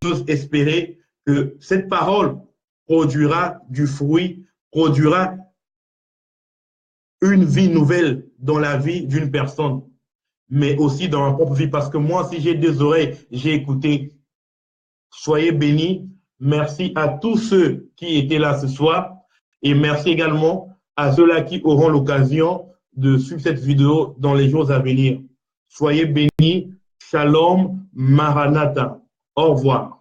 J'ose espérer que cette parole produira du fruit, produira une vie nouvelle dans la vie d'une personne, mais aussi dans ma propre vie, parce que moi, si j'ai des oreilles, j'ai écouté. Soyez bénis. Merci à tous ceux qui étaient là ce soir et merci également à ceux-là qui auront l'occasion de suivre cette vidéo dans les jours à venir. Soyez bénis. Shalom, Maranatha. Au revoir.